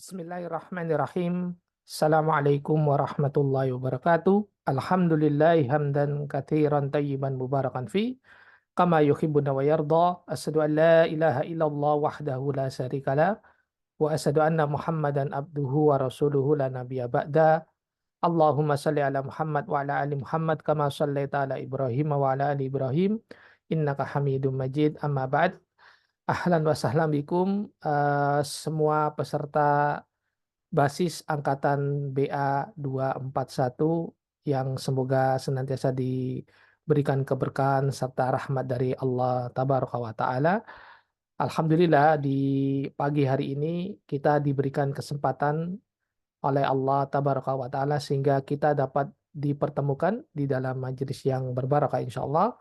Bismillahirrahmanirrahim. Assalamualaikum warahmatullahi wabarakatuh. Alhamdulillahi hamdan katsiran tayyiban mubarakan fi kama yuhibbuna wa yarda. Asyhadu an la ilaha illallah wahdahu la syarikalah wa asyhadu anna Muhammadan abduhu wa rasuluhu la nabiyya ba'da. Allahumma shalli ala Muhammad wa ala ali Muhammad kama shallaita ala Ibrahim wa ala ali Ibrahim innaka Hamidum Majid. Amma ba'd. Ahlan wa sahlan bikum semua peserta basis angkatan BA 241 yang semoga senantiasa diberikan keberkahan serta rahmat dari Allah Tabaraka wa Ta'ala. Alhamdulillah di pagi hari ini kita diberikan kesempatan oleh Allah Tabaraka wa Ta'ala sehingga kita dapat dipertemukan di dalam majelis yang berbarakah insya Allah,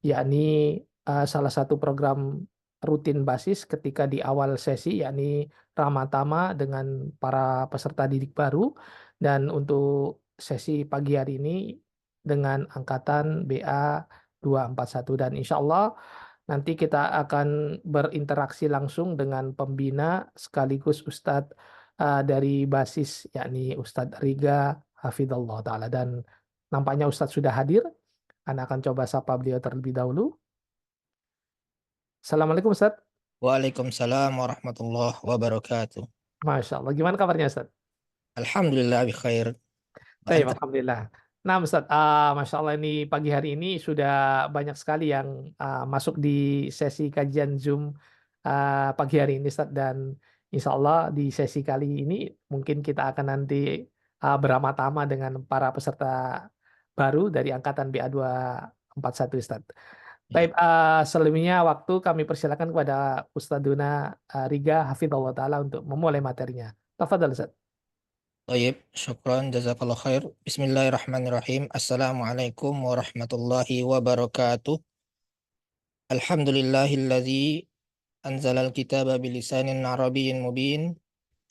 yakni salah satu program rutin basis ketika di awal sesi, yakni Ramatama dengan para peserta didik baru, dan untuk sesi pagi hari ini dengan angkatan BA 241, dan insya Allah nanti kita akan berinteraksi langsung dengan pembina sekaligus Ustadz dari basis, yakni Ustadz Riga Hafidhullah Ta'ala, dan nampaknya Ustadz sudah hadir. Anda akan coba sapa beliau terlebih dahulu. Assalamualaikum Ustaz. Waalaikumsalam warahmatullahi wabarakatuh. Masya Allah. Gimana kabarnya Ustaz? Alhamdulillah bi khair. Baik, Anta. Alhamdulillah. Nah Ustaz, Masya Allah ini pagi hari ini sudah banyak sekali yang masuk di sesi kajian Zoom pagi hari ini Ustaz. Dan insya Allah di sesi kali ini mungkin kita akan nanti beramah-tamah dengan para peserta baru dari angkatan BA241 Ustaz. Ya. Baik, selebihnya waktu kami persilakan kepada Ustadzuna Riga Hafidhullah Ta'ala untuk memulai materinya. Tafadhal Ustaz. Tayyib, syukran, jazakallah khair. Bismillahirrahmanirrahim. Assalamualaikum warahmatullahi wabarakatuh. Alhamdulillahilladzi anzalal kitaba bilisanin arabiyyin mubin.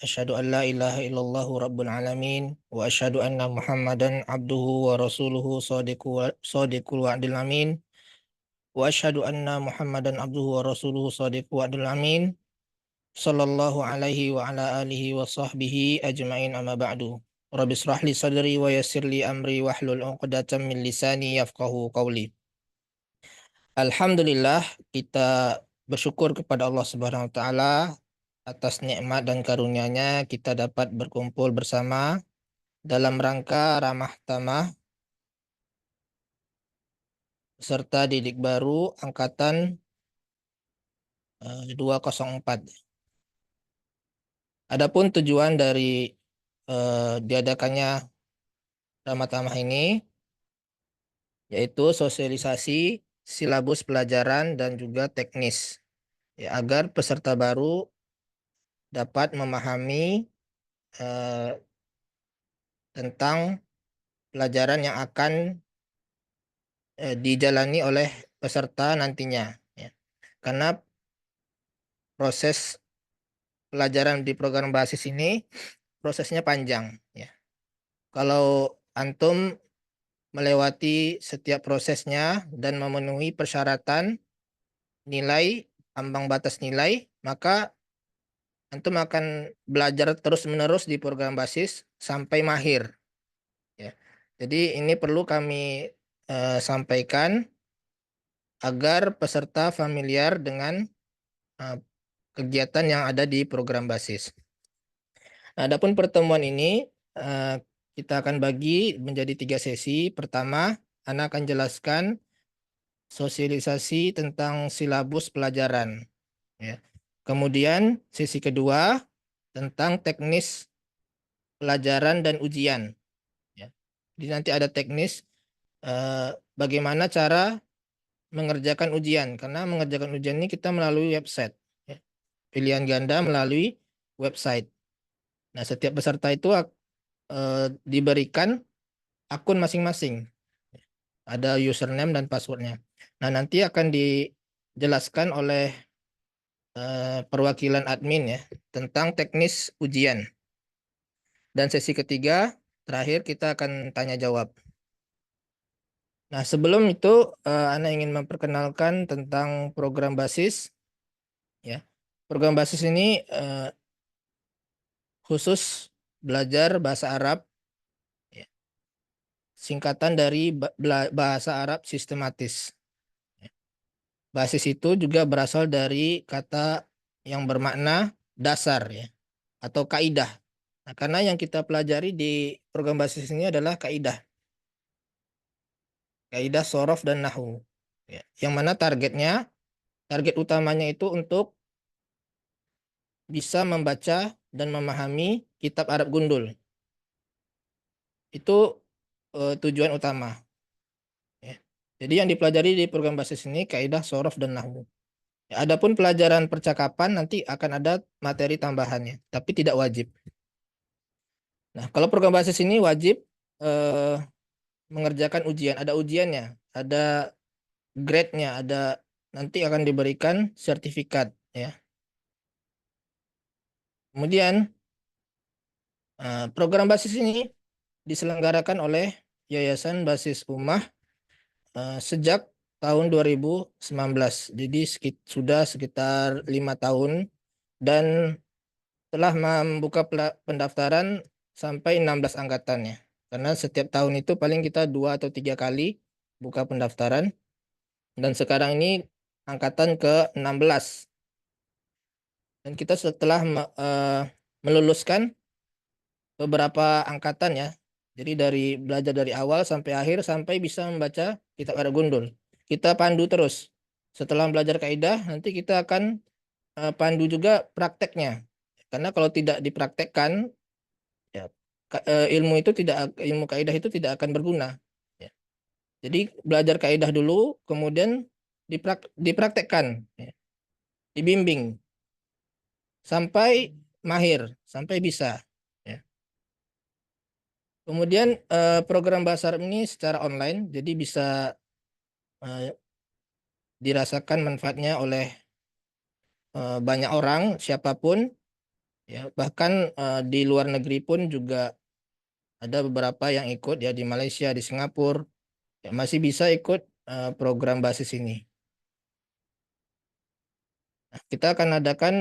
Asyhadu an la ilaha illallahu rabbul alamin wa asyhadu anna Muhammadan abduhu wa rasuluhu shadiqul wa'dil amin. Wa asyhadu anna Muhammadan abduhu wa rasuluhu shadiqul wa'dil amin. Sallallahu alaihi wa ala alihi wa sahbihi ajma'in, amma ba'du. Rabbi israh li sadri wa yassir li amri wahlul 'uqdatam min lisani yafqahu qawli. Alhamdulillah, kita bersyukur kepada Allah Subhanahu wa taala atas nikmat dan karunia-Nya kita dapat berkumpul bersama dalam rangka ramah tamah serta didik baru angkatan 204. Adapun tujuan dari diadakannya ramah tamah ini yaitu sosialisasi silabus pelajaran dan juga teknis, ya, agar peserta baru dapat memahami tentang pelajaran yang akan dijalani oleh peserta nantinya, ya. Karena proses pelajaran di program basis ini prosesnya panjang, ya. Kalau antum melewati setiap prosesnya dan memenuhi persyaratan nilai, ambang batas nilai, maka antum akan belajar terus-menerus di program basis sampai mahir, ya. Jadi ini perlu kami sampaikan agar peserta familiar dengan kegiatan yang ada di program basis. Nah, adapun pertemuan ini kita akan bagi menjadi 3 sesi. Pertama, Ana akan jelaskan sosialisasi tentang silabus pelajaran, ya. Kemudian sesi kedua tentang teknis pelajaran dan ujian, ya. Jadi nanti ada teknis bagaimana cara mengerjakan ujian, karena mengerjakan ujian ini kita melalui website, ya. Pilihan ganda melalui website. Nah, setiap peserta itu diberikan akun masing-masing. Ada username dan passwordnya. Nah, nanti akan dijelaskan oleh perwakilan admin, ya, tentang teknis ujian. Dan sesi ketiga, terakhir kita akan tanya jawab. Nah, sebelum itu Ana ingin memperkenalkan tentang program basis, ya. Program basis ini khusus belajar bahasa Arab, ya. Singkatan dari bahasa Arab sistematis. Ya. Basis itu juga berasal dari kata yang bermakna dasar, ya, atau kaidah. Nah, karena yang kita pelajari di program basis ini adalah kaidah, kaidah sorof dan nahu. Ya. Yang mana target utamanya itu untuk bisa membaca dan memahami kitab Arab gundul. Itu tujuan utama. Ya. Jadi yang dipelajari di program basis ini kaidah sorof dan nahwu. Ya, adapun pelajaran percakapan nanti akan ada materi tambahannya, tapi tidak wajib. Nah, kalau program basis ini wajib eh, mengerjakan ujian, ada ujiannya, ada grade-nya, ada nanti akan diberikan sertifikat, ya. Kemudian program basis ini diselenggarakan oleh Yayasan Basis Ummah sejak tahun 2019. Jadi sudah sekitar 5 tahun dan telah membuka pendaftaran sampai 16 angkatan, ya. Karena setiap tahun itu paling kita 2 atau 3 kali buka pendaftaran dan sekarang ini angkatan ke-16 dan kita setelah meluluskan beberapa angkatan, ya. Jadi dari belajar dari awal sampai akhir sampai bisa membaca kitab Arab Gundul. Kita pandu terus. Setelah belajar kaidah, nanti kita akan pandu juga prakteknya. Karena kalau tidak dipraktekkan, ya, ilmu kaidah itu tidak akan berguna. Ya. Jadi belajar kaidah dulu, kemudian dipraktekkan, ya, dibimbing sampai mahir, sampai bisa. Ya. Kemudian program bahasa Arab ini secara online, jadi bisa eh, dirasakan manfaatnya oleh banyak orang, siapapun, ya. Bahkan di luar negeri pun juga ada beberapa yang ikut, ya, di Malaysia, di Singapura, ya, masih bisa ikut program basis ini. Nah, kita akan adakan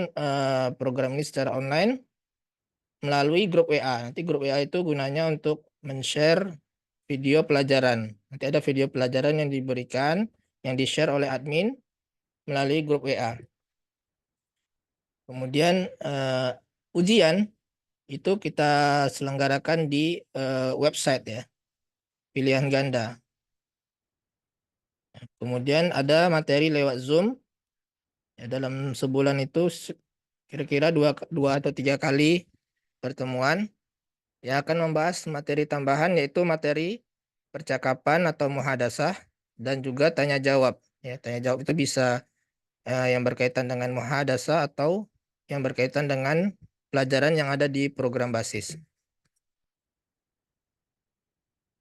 program ini secara online melalui grup WA. Nanti grup WA itu gunanya untuk men-share video pelajaran. Nanti ada video pelajaran yang diberikan, yang di-share oleh admin melalui grup WA. Kemudian ujian itu kita selenggarakan di website, ya, pilihan ganda. Kemudian ada materi lewat Zoom, ya, dalam sebulan itu kira-kira 2 atau 3 kali pertemuan, ya, akan membahas materi tambahan yaitu materi percakapan atau muhadasah dan juga tanya jawab. Ya, tanya jawab itu bisa yang berkaitan dengan muhadasah atau yang berkaitan dengan pelajaran yang ada di program basis.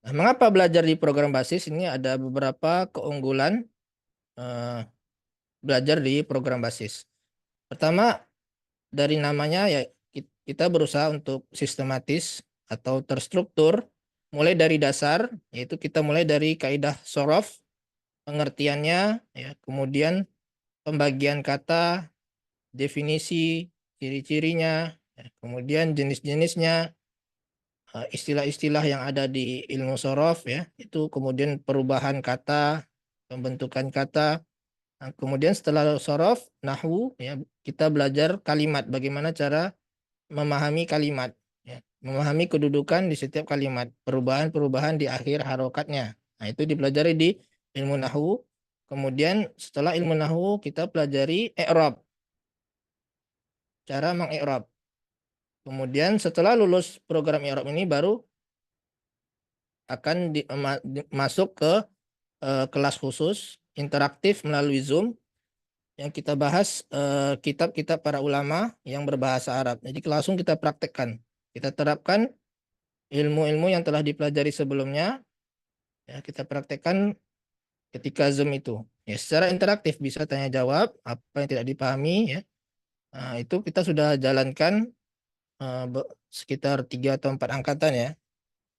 Nah, mengapa belajar di program basis? Ini ada beberapa keunggulan eh, belajar di program basis. Pertama, dari namanya, ya, kita berusaha untuk sistematis atau terstruktur, mulai dari dasar, yaitu kita mulai dari kaidah sorof, pengertiannya, ya, kemudian pembagian kata, definisi, ciri-cirinya, ya, kemudian jenis-jenisnya, istilah-istilah yang ada di ilmu sorof, ya, itu kemudian perubahan kata, pembentukan kata. Nah, kemudian setelah sorof, nahwu, ya, kita belajar kalimat, bagaimana cara memahami kalimat, ya, memahami kedudukan di setiap kalimat, perubahan-perubahan di akhir harokatnya. Nah, itu dipelajari di ilmu nahwu. Kemudian setelah ilmu nahwu kita pelajari i'rab, cara mengi'rab. Kemudian setelah lulus program i'rab ini baru akan masuk ke kelas khusus interaktif melalui Zoom yang kita bahas kitab-kitab para ulama yang berbahasa Arab. Jadi langsung kita praktekkan, kita terapkan ilmu-ilmu yang telah dipelajari sebelumnya, ya, kita praktekkan ketika Zoom itu. Ya, secara interaktif bisa tanya jawab apa yang tidak dipahami, ya. Nah, itu kita sudah jalankan sekitar 3 atau 4 angkatan, ya.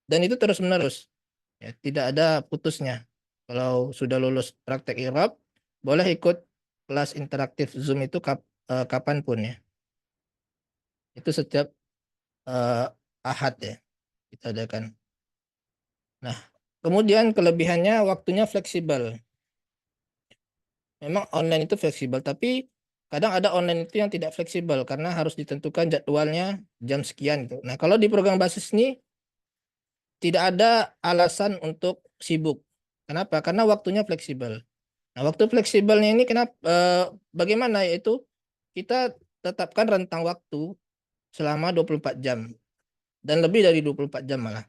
Dan itu terus-menerus. Ya, tidak ada putusnya. Kalau sudah lulus praktek IRAB, boleh ikut kelas interaktif Zoom itu kapanpun, ya. Itu setiap eh, Ahad ya kita adakan. Nah, kemudian kelebihannya waktunya fleksibel. Memang online itu fleksibel, tapi kadang ada online itu yang tidak fleksibel karena harus ditentukan jadwalnya jam sekian gitu. Nah, kalau di program basis ini tidak ada alasan untuk sibuk. Kenapa? Karena waktunya fleksibel. Nah, waktu fleksibelnya ini bagaimana, yaitu kita tetapkan rentang waktu selama 24 jam dan lebih dari 24 jam malah.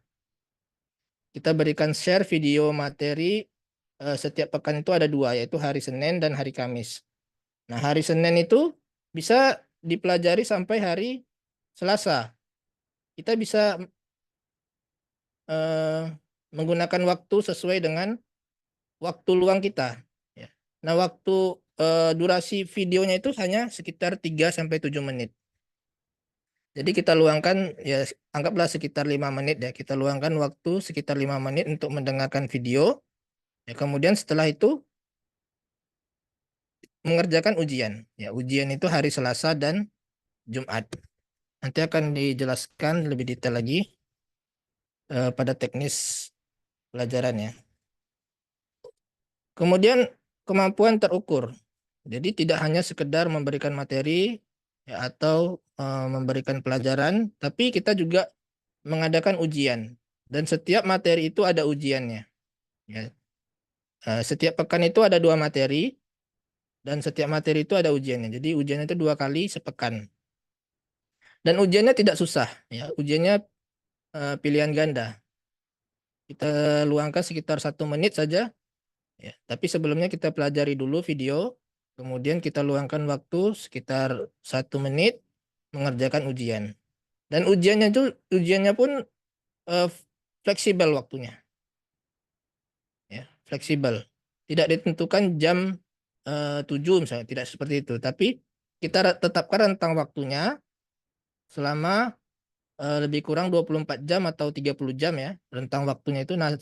Kita berikan share video materi setiap pekan itu ada dua, yaitu hari Senin dan hari Kamis. Nah, hari Senin itu bisa dipelajari sampai hari Selasa. Kita bisa eh, menggunakan waktu sesuai dengan waktu luang kita. Ya. Nah, waktu durasi videonya itu hanya sekitar 3 sampai 7 menit. Jadi kita luangkan ya anggaplah sekitar 5 menit ya. Kita luangkan waktu sekitar 5 menit untuk mendengarkan video. Ya, kemudian setelah itu mengerjakan ujian. Ya, ujian itu hari Selasa dan Jumat. Nanti akan dijelaskan lebih detail lagi pada teknis pelajarannya. Kemudian kemampuan terukur. Jadi tidak hanya sekedar memberikan materi ya, atau memberikan pelajaran, tapi kita juga mengadakan ujian. Dan setiap materi itu ada ujiannya. Ya. Setiap pekan itu ada 2 materi dan setiap materi itu ada ujiannya. Jadi ujiannya itu 2 kali sepekan. Dan ujiannya tidak susah. Ya. Ujiannya pilihan ganda. Kita luangkan sekitar 1 menit saja. Ya, tapi sebelumnya kita pelajari dulu video, kemudian kita luangkan waktu sekitar 1 menit mengerjakan ujian. Dan ujiannya pun eh, fleksibel waktunya, ya, fleksibel. Tidak ditentukan jam 7 misalnya, tidak seperti itu. Tapi kita tetapkan rentang waktunya selama lebih kurang 24 jam atau 30 jam ya, rentang waktunya itu. Nah,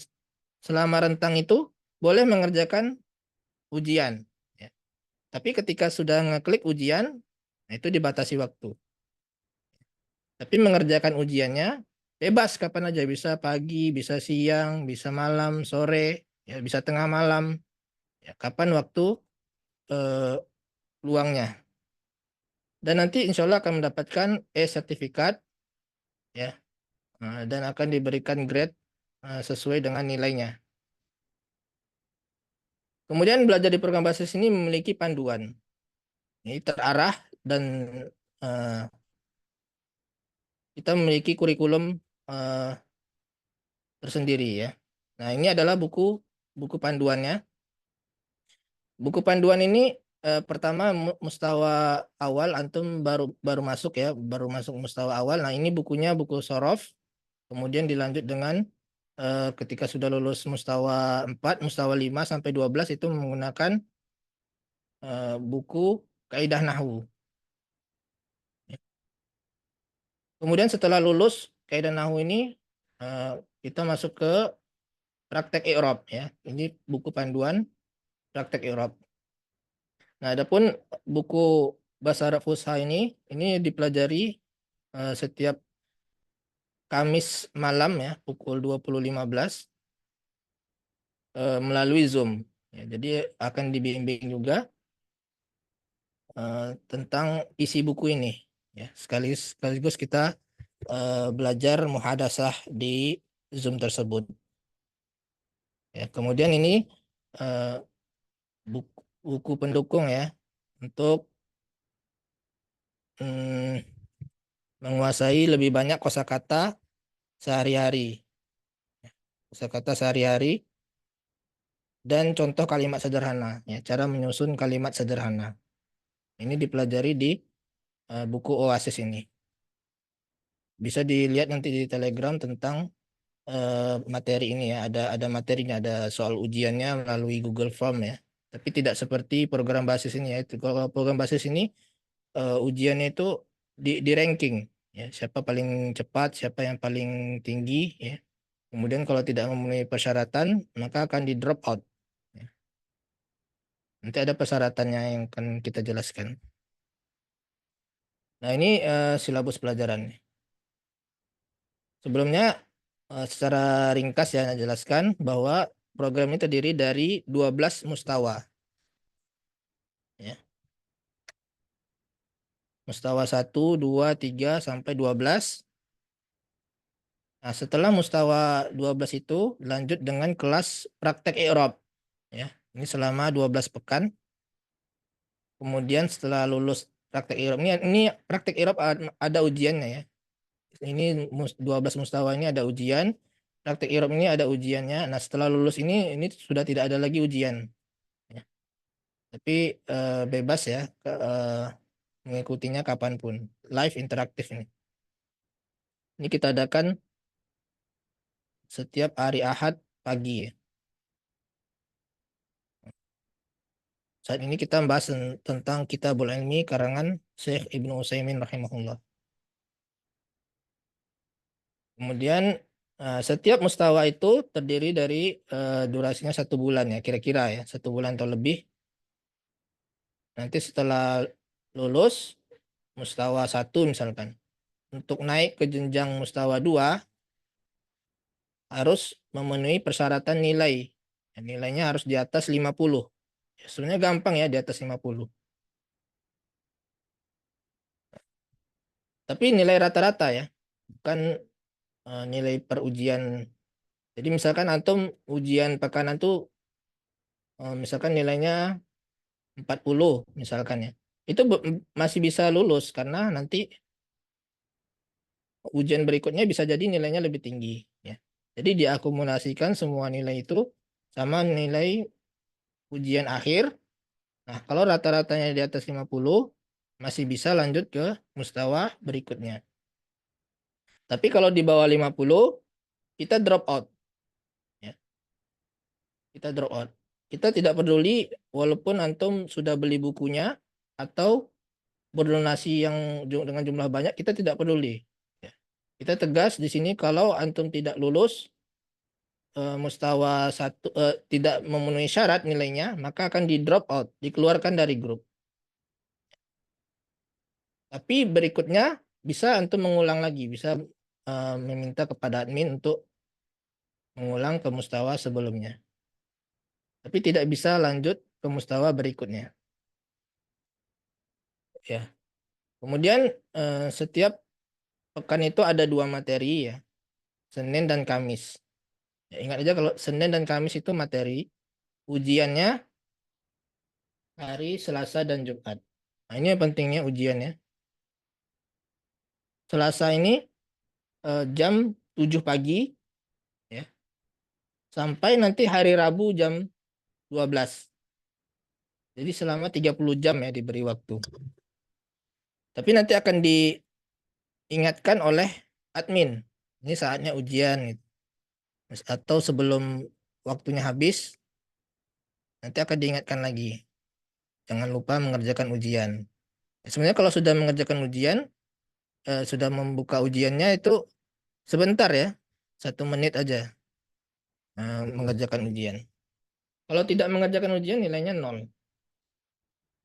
selama rentang itu boleh mengerjakan ujian. Ya. Tapi ketika sudah ngeklik ujian, nah itu dibatasi waktu. Tapi mengerjakan ujiannya bebas kapan aja, bisa pagi, bisa siang, bisa malam, sore, ya bisa tengah malam, ya kapan waktu eh, luangnya. Dan nanti insya Allah akan mendapatkan e-sertifikat ya, dan akan diberikan grade sesuai dengan nilainya. Kemudian belajar di program basis ini memiliki panduan. Ini terarah dan eh, kita memiliki kurikulum eh, tersendiri ya. Nah, ini adalah buku buku panduannya. Buku panduan ini pertama mustawa awal, antum baru baru masuk ya, baru masuk mustawa awal. Nah, ini bukunya buku sorof. Kemudian dilanjut dengan ketika sudah lulus mustawa 4, mustawa 5 sampai 12 itu menggunakan buku kaidah nahwu. Kemudian setelah lulus kaidah nahwu ini eh, kita masuk ke praktek i'rab ya. Ini buku panduan praktek i'rab. Nah, adapun buku Bahasa Arab Fusha ini dipelajari setiap Kamis malam ya, pukul 20.15 melalui Zoom. Ya, jadi akan dibimbing juga tentang isi buku ini. Ya, sekaligus kita belajar muhadasah di Zoom tersebut. Ya, kemudian ini eh, buku pendukung ya untuk mm, menguasai lebih banyak kosakata sehari-hari. Kosakata sehari-hari dan contoh kalimat sederhana. Ya, cara menyusun kalimat sederhana. Ini dipelajari di buku Oasis ini. Bisa dilihat nanti di Telegram tentang materi ini ya. Ada materinya, ada soal ujiannya melalui Google Form ya. Tapi tidak seperti program basis ini ya. Kalau program basis ini ujiannya itu di ranking ya. Siapa paling cepat, siapa yang paling tinggi ya. Kemudian kalau tidak memenuhi persyaratan, maka akan di drop out. Ya. Nanti ada persyaratannya yang akan kita jelaskan. Nah, ini silabus pelajarannya. Sebelumnya secara ringkas ya saya jelaskan bahwa program ini terdiri dari 12 mustawa ya. Mustawa 1, 2, 3 sampai 12. Nah, setelah mustawa 12 itu lanjut dengan kelas praktek i'rab ya. Ini selama 12 pekan. Kemudian setelah lulus praktek i'rab ini praktek i'rab ada ujiannya ya. Ini 12 mustawa ini ada ujian. Praktek i'rab ini ada ujiannya. Nah, setelah lulus ini sudah tidak ada lagi ujian ya. Tapi bebas ya mengikutinya kapanpun. Live interaktif ini. Ini kita adakan setiap hari Ahad pagi ya. Saat ini kita membahas tentang Kitabul Ilmi karangan Syekh Ibnu Utsaimin rahimahullah. Kemudian setiap mustawa itu terdiri dari durasinya 1 bulan ya, kira-kira ya, 1 bulan atau lebih. Nanti setelah lulus mustawa 1 misalkan, untuk naik ke jenjang mustawa 2 harus memenuhi persyaratan nilai. Ya, nilainya harus di atas 50. Ya, sebenarnya gampang ya di atas 50. Tapi nilai rata-rata ya, bukan nilai per ujian. Jadi misalkan antum ujian pekanan tuh misalkan nilainya 40 misalkan ya. Itu masih bisa lulus karena nanti ujian berikutnya bisa jadi nilainya lebih tinggi ya. Jadi diakumulasikan semua nilai itu sama nilai ujian akhir. Nah, kalau rata-ratanya di atas 50 masih bisa lanjut ke mustawa berikutnya. Tapi kalau di bawah 50 kita drop out ya. Kita drop out. Kita tidak peduli walaupun antum sudah beli bukunya atau berdonasi yang dengan jumlah banyak, kita tidak peduli. Ya. Kita tegas di sini kalau antum tidak lulus mustawa 1 tidak memenuhi syarat nilainya, maka akan di drop out, dikeluarkan dari grup. Tapi berikutnya bisa antum mengulang lagi, bisa meminta kepada admin untuk mengulang ke mustawa sebelumnya. Tapi tidak bisa lanjut ke mustawa berikutnya. Ya. Kemudian setiap pekan itu ada 2 materi ya, Senin dan Kamis. Ya, ingat aja kalau Senin dan Kamis itu materi, ujiannya hari Selasa dan Jumat. Nah, ini yang pentingnya ujiannya. Selasa ini jam 7 pagi ya, sampai nanti hari Rabu jam 12. Jadi selama 30 jam ya diberi waktu. Tapi nanti akan diingatkan oleh admin. Ini saatnya ujian gitu. Atau sebelum waktunya habis nanti akan diingatkan lagi. Jangan lupa mengerjakan ujian. Sebenarnya kalau sudah mengerjakan ujian, sudah membuka ujiannya itu sebentar ya, 1 menit aja mengerjakan ujian. Kalau tidak mengerjakan ujian nilainya 0.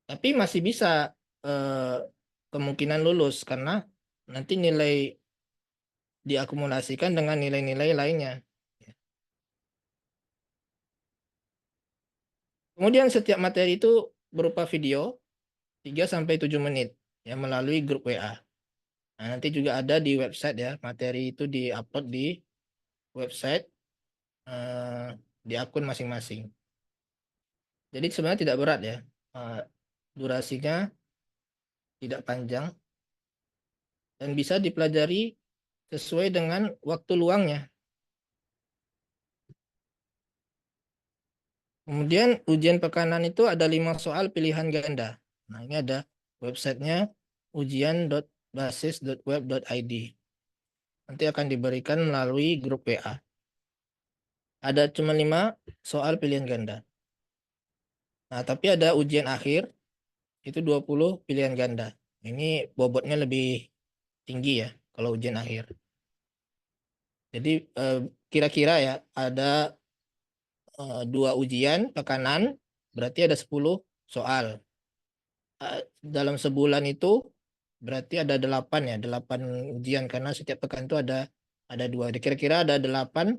Tapi masih bisa eh, kemungkinan lulus karena nanti nilai diakumulasikan dengan nilai-nilai lainnya. Kemudian setiap materi itu berupa video 3 sampai 7 menit ya melalui grup WA. Nah, nanti juga ada di website ya, materi itu diupload di website di akun masing-masing. Jadi sebenarnya tidak berat ya. Durasinya tidak panjang dan bisa dipelajari sesuai dengan waktu luangnya. Kemudian ujian pekanan itu ada 5 soal pilihan ganda. Nah, ini ada websitenya ujian.basis.web.id. Nanti akan diberikan melalui grup WA. Ada cuma 5 soal pilihan ganda. Nah, tapi ada ujian akhir, itu 20 pilihan ganda. Ini bobotnya lebih tinggi ya kalau ujian akhir. Jadi kira-kira ya ada 2 ujian pekanan, berarti ada 10 soal. Dalam sebulan itu berarti ada 8 ya, 8 ujian karena setiap pekan itu ada 2. Kira-kira ada 8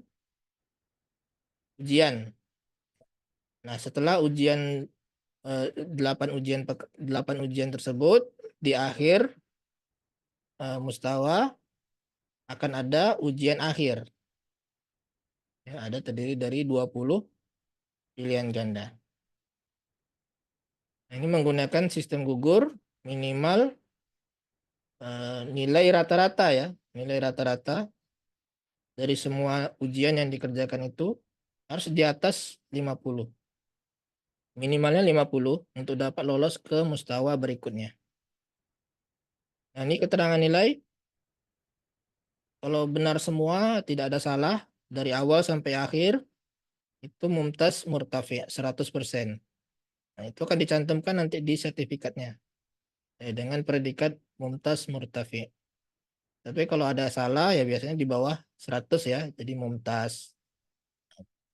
ujian. Nah, setelah 8 ujian tersebut, di akhir mustawa akan ada ujian akhir. Ya, ada terdiri dari 20 pilihan ganda. Nah, ini menggunakan sistem gugur minimal nilai rata-rata ya. Nilai rata-rata dari semua ujian yang dikerjakan itu harus di atas 50. Minimalnya 50 untuk dapat lolos ke mustawa berikutnya. Nah, ini keterangan nilai. Kalau benar semua, tidak ada salah, dari awal sampai akhir, itu mumtaz murtafi, 100%. Nah, itu akan dicantumkan nanti di sertifikatnya. Dengan predikat mumtaz murtafi. Tapi kalau ada salah, ya biasanya di bawah 100 ya, jadi mumtaz.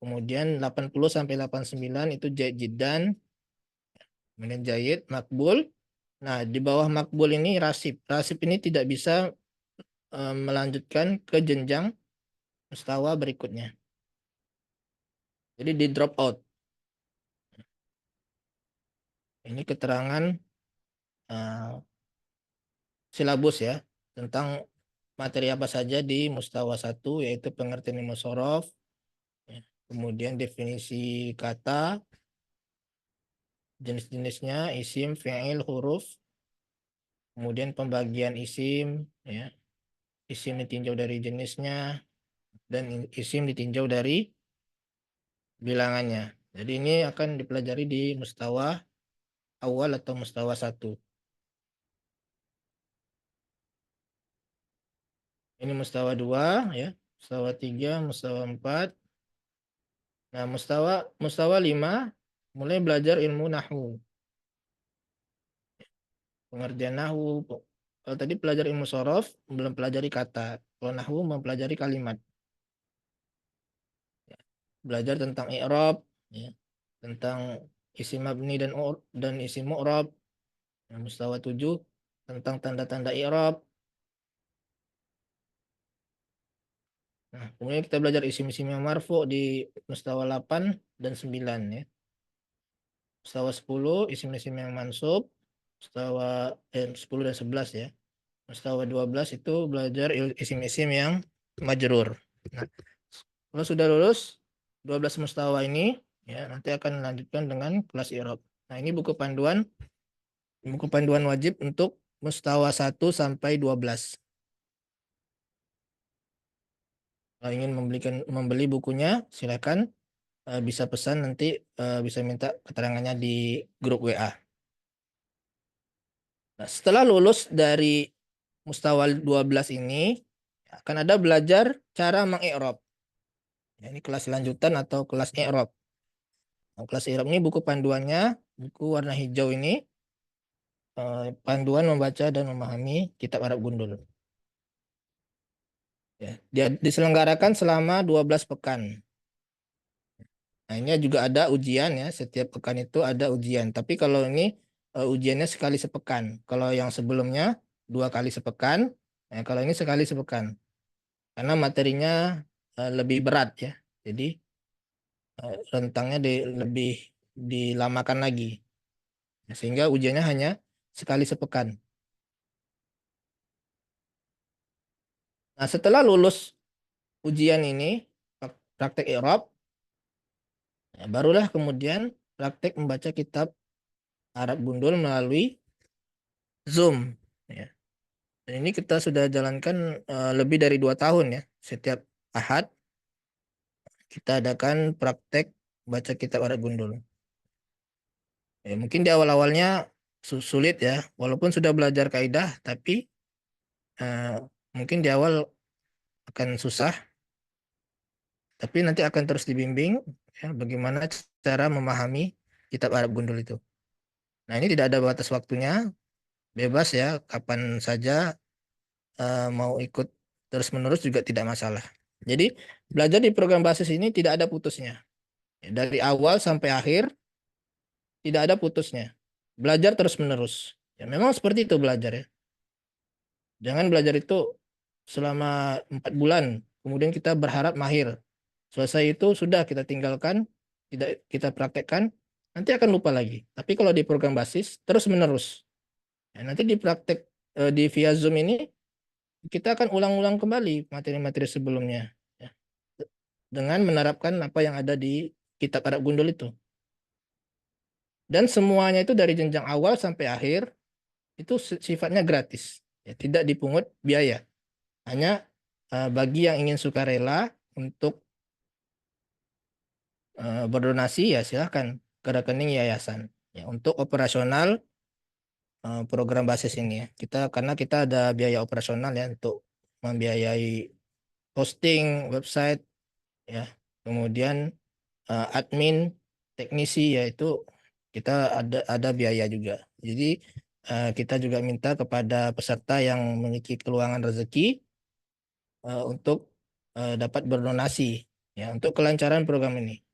Kemudian 80 sampai 89 itu jaid jiddan, kemudian jaid, makbul. Nah, di bawah makbul ini rasib. Rasib ini tidak bisa melanjutkan ke jenjang mustawa berikutnya. Jadi di drop out. Ini keterangan silabus ya tentang materi apa saja di mustawa 1, yaitu pengertian ilmu sorof, kemudian definisi kata, jenis-jenisnya, isim, fi'il, huruf, kemudian pembagian isim, ya, isim ditinjau dari jenisnya, dan isim ditinjau dari bilangannya. Jadi ini akan dipelajari di mustawa awal atau mustawa 1. Ini mustawa 2 ya, mustawa 3, mustawa 4. Nah, mustawa 5 mulai belajar ilmu nahwu. Pengertian nahwu. Kalau tadi belajar ilmu sorof, belum pelajari kata. Kalau nahwu mempelajari kalimat. Belajar tentang i'rab, ya, tentang isim mabni dan isim mu'rab. Nah, mustawa 7 tentang tanda-tanda i'rab. Nah, kemudian kita belajar isim-isim yang marfu di mustawa 8 dan 9 ya. Mustawa 10 isim-isim yang mansub, mustawa 10 dan 11 ya. Mustawa 12 itu belajar isim-isim yang majrur. Nah, kalau sudah lulus 12 mustawa ini, ya nanti akan melanjutkan dengan kelas i'rab. Nah, ini buku panduan wajib untuk mustawa 1 sampai 12. Kalau ingin membeli bukunya, silakan bisa pesan nanti, bisa minta keterangannya di grup WA. Nah, setelah lulus dari mustawa 12 ini, akan ada belajar cara mengi'rab. Ya, ini kelas lanjutan atau kelas i'rab. Nah, kelas i'rab ini buku panduannya, buku warna hijau ini, panduan membaca dan memahami kitab Arab Gundul. Ya, dia diselenggarakan selama 12 pekan. Nah, ini juga ada ujian ya, setiap pekan itu ada ujian. Tapi kalau ini ujiannya sekali sepekan. Kalau yang sebelumnya 2 kali sepekan, nah, kalau ini sekali sepekan. Karena materinya lebih berat ya. Jadi rentangnya lebih dilamakan lagi. Sehingga ujiannya hanya sekali sepekan. Nah, setelah lulus ujian ini, praktek i'rab, ya, barulah kemudian praktek membaca kitab Arab Gundul melalui Zoom. Ya. Dan ini kita sudah jalankan lebih dari 2 tahun ya. Setiap Ahad kita adakan praktek baca kitab Arab Gundul. Ya, mungkin di awal-awalnya sulit ya, walaupun sudah belajar kaidah, tapi mungkin di awal akan susah, tapi nanti akan terus dibimbing ya, bagaimana cara memahami kitab Arab Gundul itu. Nah, ini tidak ada batas waktunya, bebas ya, kapan saja mau ikut terus-menerus juga tidak masalah. Jadi belajar di program basis ini tidak ada putusnya. Dari awal sampai akhir tidak ada putusnya. Belajar terus-menerus. Ya, memang seperti itu belajar ya. Jangan belajar itu selama 4 bulan kemudian kita berharap mahir. Selesai itu sudah kita tinggalkan, tidak kita praktekkan, nanti akan lupa lagi. Tapi kalau di program basis terus menerus. Ya, nanti di praktek di via Zoom ini kita akan ulang-ulang kembali materi-materi sebelumnya, ya, dengan menerapkan apa yang ada di kitab Arab Gundul itu. Dan semuanya itu dari jenjang awal sampai akhir itu sifatnya gratis, ya, tidak dipungut biaya. Hanya bagi yang ingin sukarela untuk berdonasi ya silahkan ke rekening yayasan. Ya, untuk operasional program basis ini ya karena kita ada biaya operasional ya untuk membiayai hosting website ya, kemudian admin, teknisi yaitu kita ada biaya juga. Jadi kita juga minta kepada peserta yang memiliki keluangan rezeki untuk dapat berdonasi ya untuk kelancaran program ini.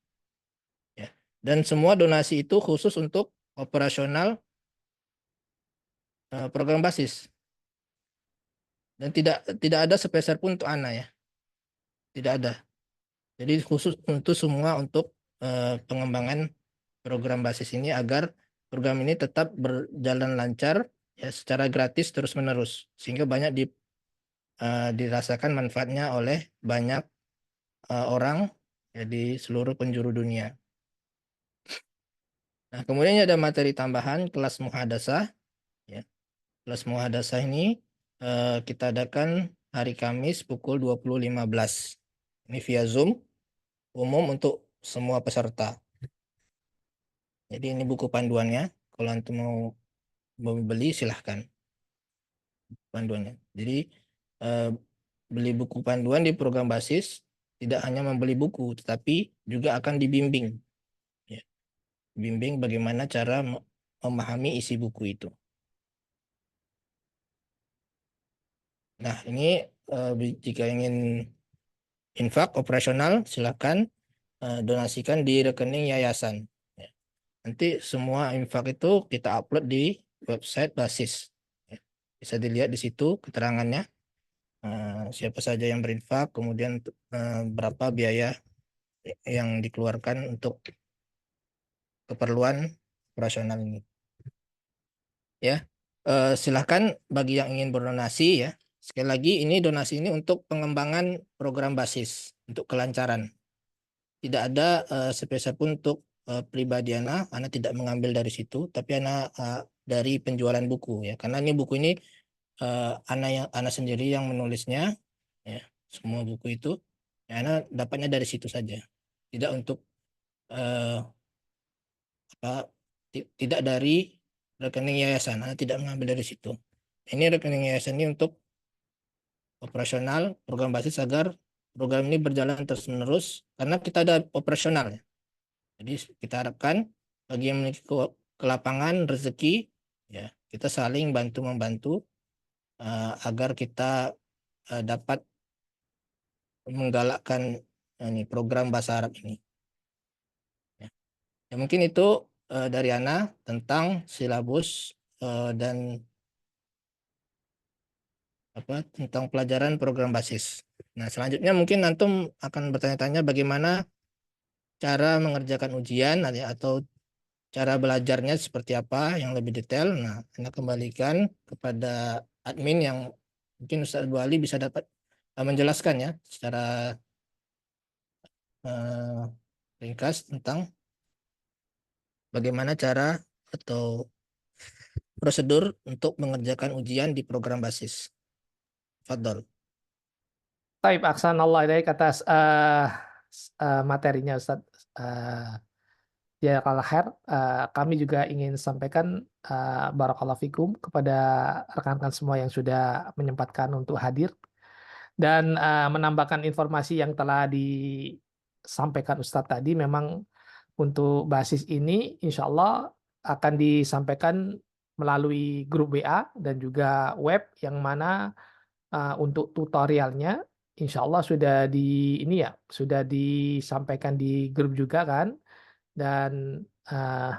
Ya. Dan semua donasi itu khusus untuk operasional program basis dan tidak ada sepeser pun untuk Ana ya, tidak ada. Jadi khusus untuk semua untuk pengembangan program basis ini agar program ini tetap berjalan lancar ya secara gratis terus menerus sehingga banyak dirasakan manfaatnya oleh banyak orang ya, di seluruh penjuru dunia. Nah, kemudian ada materi tambahan kelas muhadasah ya. Kelas muhadasah ini kita adakan hari Kamis pukul 20.15. Ini via Zoom umum untuk semua peserta. Jadi ini buku panduannya. Kalau antum mau beli silahkan panduannya. Jadi beli buku panduan di program basis tidak hanya membeli buku, tetapi juga akan dibimbing. Ya. Bimbing bagaimana cara memahami isi buku itu. Nah ini jika ingin infak operasional silahkan donasikan di rekening yayasan. Ya. Nanti semua infak itu kita upload di website basis. Ya. Bisa dilihat di situ keterangannya. Siapa saja yang berinfak, kemudian berapa biaya yang dikeluarkan untuk keperluan operasional ini. Ya, silahkan bagi yang ingin berdonasi ya. Sekali lagi ini donasi ini untuk pengembangan program basis untuk kelancaran. Tidak ada sepeser pun untuk pribadi Ana tidak mengambil dari situ, tapi Ana dari penjualan buku ya. Karena ini buku ini Ana sendiri yang menulisnya ya. Semua buku itu ya, Ana dapatnya dari situ saja. Tidak untuk tidak dari rekening yayasan. Ana tidak mengambil dari situ. Ini rekening yayasan ini untuk operasional program basis agar program ini berjalan terus menerus karena kita ada operasional ya. Jadi kita harapkan bagi yang memiliki kelapangan rezeki ya kita saling bantu membantu agar kita dapat menggalakkan ini program bahasa Arab ini. Ya, ya mungkin itu dari Ana tentang silabus dan tentang pelajaran program basis. Nah, selanjutnya mungkin antum akan bertanya-tanya bagaimana cara mengerjakan ujian atau cara belajarnya seperti apa yang lebih detail. Nah, Anda kembalikan kepada admin yang mungkin Ustaz Bu Ali bisa dapat menjelaskan ya secara ringkas tentang bagaimana cara atau prosedur untuk mengerjakan ujian di program basis. Fadol. Taib ahsanallah ilaik atas materinya Ustaz. Jazakallah khair. Kami juga ingin sampaikan barakallahu fikum kepada rekan-rekan semua yang sudah menyempatkan untuk hadir dan menambahkan informasi yang telah disampaikan Ustadz tadi. Memang untuk basis ini insya Allah akan disampaikan melalui grup WA dan juga web yang mana untuk tutorialnya insya Allah sudah disampaikan di grup juga kan, dan uh,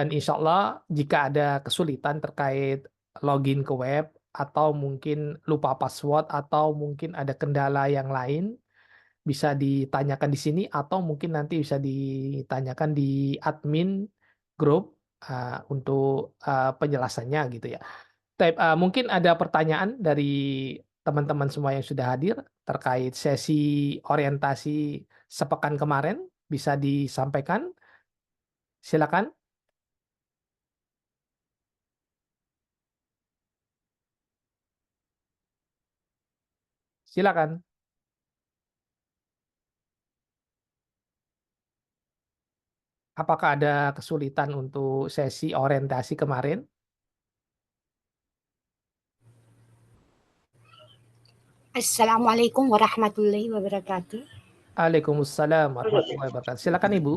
insya Allah jika ada kesulitan terkait login ke web atau mungkin lupa password atau mungkin ada kendala yang lain, bisa ditanyakan di sini atau mungkin nanti bisa ditanyakan di admin grup, untuk, penjelasannya gitu ya. Mungkin ada pertanyaan dari teman-teman semua yang sudah hadir terkait sesi orientasi sepekan kemarin, bisa disampaikan? Silakan. Silakan. Apakah ada kesulitan untuk sesi orientasi kemarin? Assalamualaikum warahmatullahi wabarakatuh. Waalaikumsalam warahmatullahi wabarakatuh. Silakan Ibu.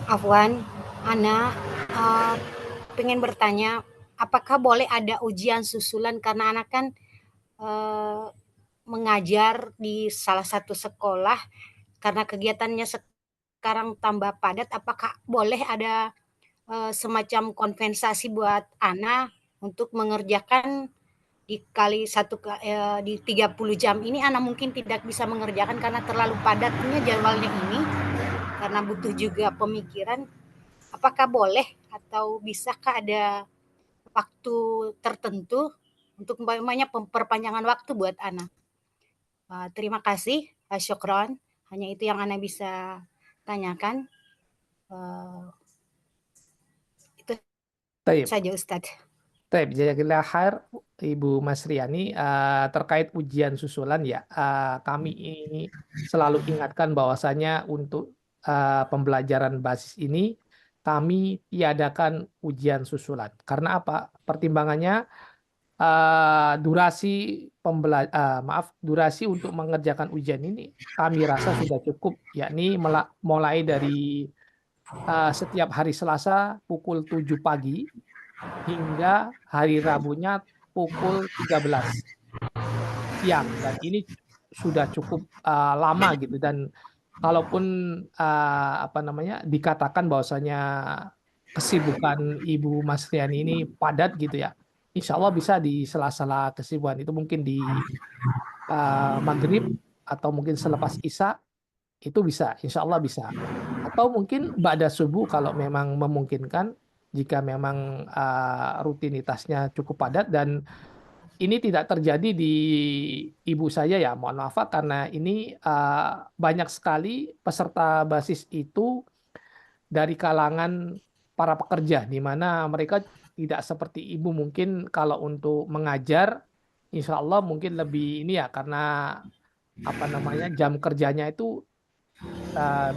Afwan, Ana pengen bertanya, apakah boleh ada ujian susulan karena anak kan mengajar di salah satu sekolah karena kegiatannya sekarang tambah padat, apakah boleh ada semacam kompensasi buat Ana untuk mengerjakan di 30 jam ini Ana mungkin tidak bisa mengerjakan karena terlalu padatnya jadwalnya ini, karena butuh juga pemikiran. Apakah boleh atau bisakah ada waktu tertentu untuk umpamanya perpanjangan waktu buat Ana? Terima kasih, syukron. Hanya itu yang Ana bisa tanyakan. Itu Taib. saja Ustadz. Taib, jazakallah khair Ibu Masriani, terkait ujian susulan ya, kami ini selalu ingatkan bahwasanya untuk pembelajaran basis ini kami tiadakan ujian susulan. Karena apa? Pertimbangannya durasi untuk mengerjakan ujian ini kami rasa sudah cukup, yakni mulai dari setiap hari Selasa pukul 7 pagi hingga hari Rabunya pukul 13 siang, dan ini sudah cukup lama gitu. Dan kalaupun dikatakan bahwasanya kesibukan Ibu Masriani ini padat gitu ya, insya Allah bisa di sela-sela kesibukan itu, mungkin di maghrib atau mungkin selepas Isya, itu bisa, insya Allah bisa. Atau mungkin ba'da subuh kalau memang memungkinkan, jika memang rutinitasnya cukup padat. Dan ini tidak terjadi di ibu saya ya, mohon maaf Pak, karena ini banyak sekali peserta basis itu dari kalangan para pekerja, di mana mereka tidak seperti ibu mungkin kalau untuk mengajar, insya Allah mungkin lebih ini ya, karena jam kerjanya itu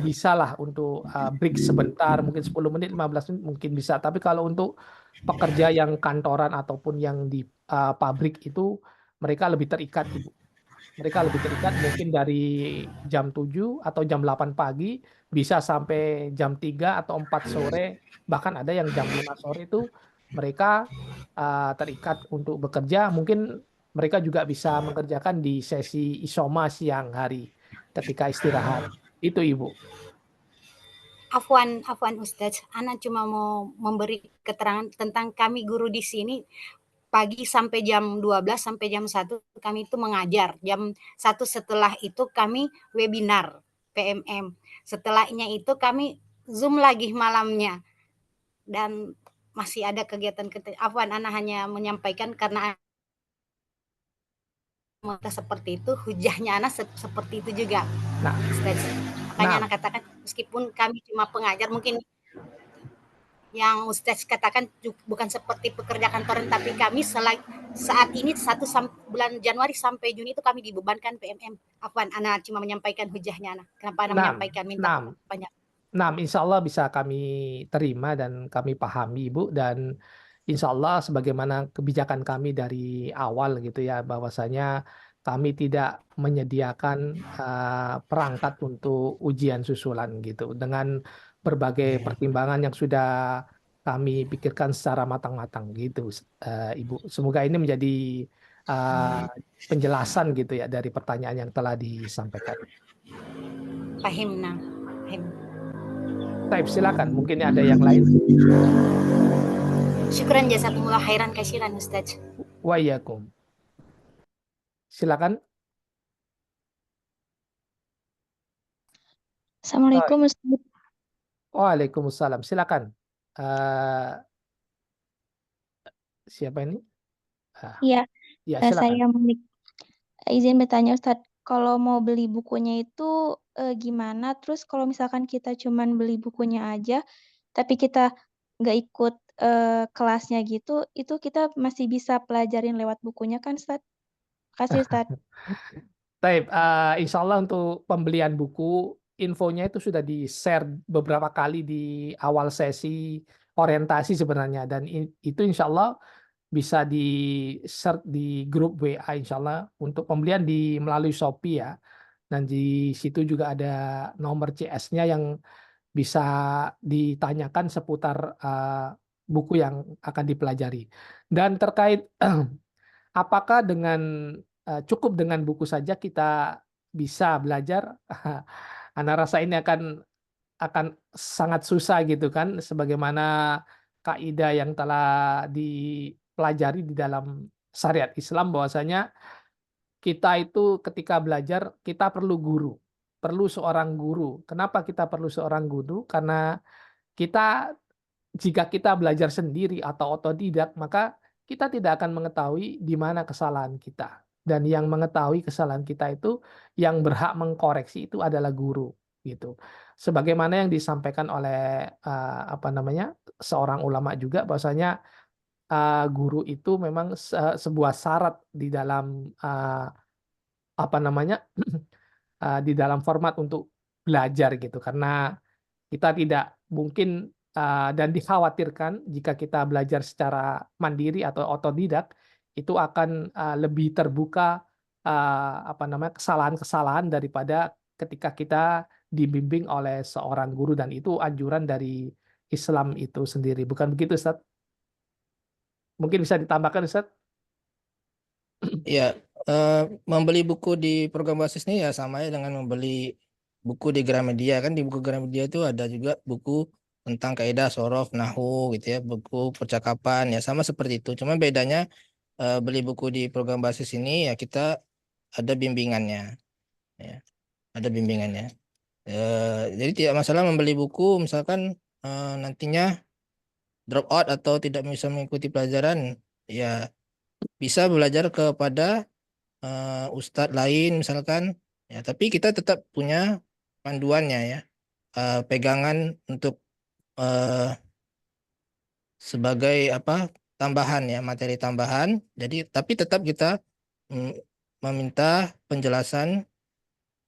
bisa lah untuk break sebentar, mungkin 10 menit, 15 menit mungkin bisa. Tapi kalau untuk pekerja yang kantoran ataupun yang di pabrik itu, mereka lebih terikat, Ibu. Mereka lebih terikat mungkin dari jam 7 atau jam 8 pagi bisa sampai jam 3 atau 4 sore, bahkan ada yang jam 5 sore itu mereka terikat untuk bekerja. Mungkin mereka juga bisa mengerjakan di sesi isoma siang hari ketika istirahat. Itu Ibu. Afwan Ustadz, Ana cuma mau memberi keterangan tentang kami guru di sini. Pagi sampai jam 12 sampai jam 1 kami itu mengajar. Jam 1 setelah itu kami webinar PMM. Setelahnya itu kami Zoom lagi malamnya. Dan masih ada kegiatan Afwan, Ana hanya menyampaikan karena seperti itu, hujahnya Ana seperti itu juga. Nah, makanya Ana katakan meskipun kami cuma pengajar, mungkin yang Ustaz katakan bukan seperti pekerja kantoran, tapi kami saat ini bulan Januari sampai Juni itu kami dibebankan PMM. Afwan, Ana cuma menyampaikan hujahnya Ana. Kenapa Ana menyampaikan minta banyak. Nah, insya Allah bisa kami terima dan kami pahami Ibu, dan insya Allah sebagaimana kebijakan kami dari awal gitu ya, bahwasanya kami tidak menyediakan perangkat untuk ujian susulan gitu, dengan berbagai pertimbangan yang sudah kami pikirkan secara matang-matang gitu, Ibu. Semoga ini menjadi penjelasan gitu ya dari pertanyaan yang telah disampaikan. Pahimna. Taib, silakan. Mungkin ada yang lain. Syukran jazakumullah khairan kasiran Ustaz. Wa iyyakum. Silakan. Assalamualaikum Ustaz. Waalaikumsalam. Silakan. Eh, siapa ini? Iya, Ya, silakan. saya izin bertanya Ustadz, kalau mau beli bukunya itu gimana? Terus kalau misalkan kita cuman beli bukunya aja, tapi kita nggak ikut kelasnya gitu, itu kita masih bisa pelajarin lewat bukunya kan Ustadz? Makasih Ustadz. Baik, insya Allah untuk pembelian buku, infonya itu sudah di-share beberapa kali di awal sesi orientasi sebenarnya. Dan itu insya Allah bisa di-share di grup WA insya Allah untuk pembelian melalui Shopee ya. Dan di situ juga ada nomor CS-nya yang bisa ditanyakan seputar buku yang akan dipelajari. Dan terkait apakah cukup dengan buku saja kita bisa belajar? Anda rasa ini akan sangat susah gitu kan, sebagaimana kaidah yang telah dipelajari di dalam syariat Islam bahwasanya kita itu ketika belajar kita perlu seorang guru. Kenapa kita perlu seorang guru? Karena kita jika kita belajar sendiri atau otodidak, maka kita tidak akan mengetahui di mana kesalahan kita. Dan yang mengetahui kesalahan kita itu, yang berhak mengkoreksi itu adalah guru, gitu. Sebagaimana yang disampaikan oleh seorang ulama juga, bahwasanya guru itu memang sebuah syarat di dalam uh, apa namanya di dalam format untuk belajar gitu. Karena kita tidak mungkin dan dikhawatirkan jika kita belajar secara mandiri atau otodidak itu akan lebih terbuka kesalahan-kesalahan daripada ketika kita dibimbing oleh seorang guru, dan itu anjuran dari Islam itu sendiri. Bukan begitu, Ustaz? Mungkin bisa ditambahkan, Ustaz? Ya, membeli buku di program basis ini ya sama ya dengan membeli buku di Gramedia kan. Di buku Gramedia itu ada juga buku tentang kaidah sorof, nahwu gitu ya, buku percakapan ya sama seperti itu. Cuma bedanya beli buku di program basis ini ya kita ada bimbingannya, ya, ada bimbingannya. Jadi tidak masalah membeli buku misalkan nantinya drop out atau tidak bisa mengikuti pelajaran, ya bisa belajar kepada ustadz lain misalkan ya, tapi kita tetap punya panduannya ya, pegangan untuk sebagai apa tambahan ya, materi tambahan. Jadi tapi tetap kita mm, meminta penjelasan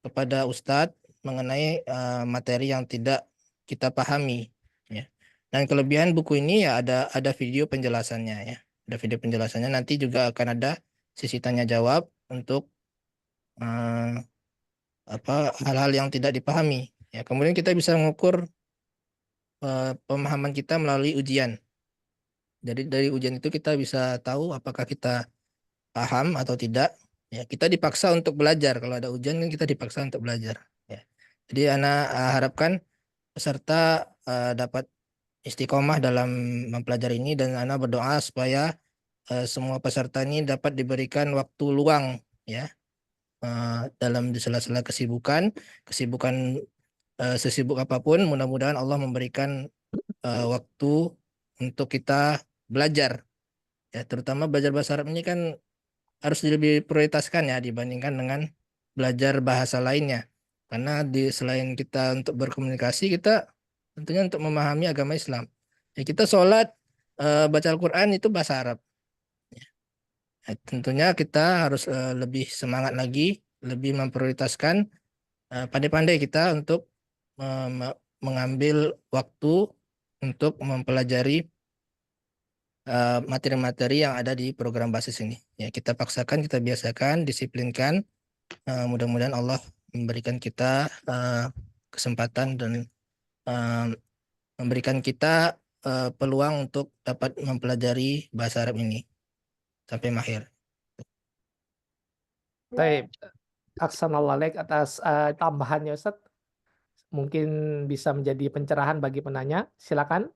kepada ustadz mengenai materi yang tidak kita pahami ya. Dan kelebihan buku ini ya ada video penjelasannya ya, ada video penjelasannya. Nanti juga akan ada sesi tanya jawab untuk eh, hal-hal yang tidak dipahami ya. Kemudian kita bisa mengukur pemahaman kita melalui ujian. Jadi dari ujian itu kita bisa tahu apakah kita paham atau tidak ya. Kita dipaksa untuk belajar, kalau ada ujian kan kita dipaksa untuk belajar ya. Jadi anak harapkan peserta dapat istiqomah dalam mempelajari ini, dan anak berdoa supaya semua peserta ini dapat diberikan waktu luang ya, dalam di sela-sela kesibukan sesibuk apapun, mudah-mudahan Allah memberikan waktu untuk kita belajar ya, terutama belajar bahasa Arab ini kan harus lebih prioritaskan ya dibandingkan dengan belajar bahasa lainnya, karena selain kita untuk berkomunikasi, kita tentunya untuk memahami agama Islam ya. Kita sholat, baca Al-Quran itu bahasa Arab ya. Tentunya kita harus lebih semangat lagi, lebih memprioritaskan, pandai-pandai kita untuk mengambil waktu untuk mempelajari materi-materi yang ada di program basis ini. Ya, kita paksakan, kita biasakan, disiplinkan. Mudah-mudahan Allah memberikan kita kesempatan dan memberikan kita peluang untuk dapat mempelajari bahasa Arab ini sampai mahir. Baik, Aksanallah atas tambahannya, Ustaz. Mungkin bisa menjadi pencerahan bagi penanya. Silakan.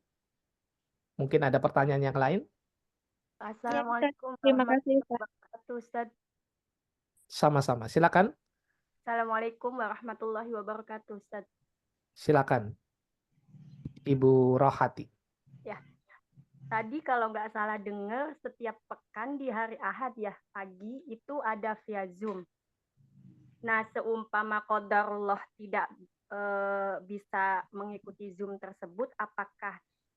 Mungkin ada pertanyaan yang lain. Ya, Ustaz. Assalamualaikum Terima kasih, warahmatullahi Ustaz. wabarakatuh, Ustaz. Sama-sama. Silakan. Assalamualaikum warahmatullahi wabarakatuh, Ustaz. Silakan. Ibu Rohati. Ya, tadi kalau nggak salah dengar setiap pekan di hari Ahad ya pagi itu ada via Zoom. Nah, seumpama qadarullah tidak bisa mengikuti Zoom tersebut, apakah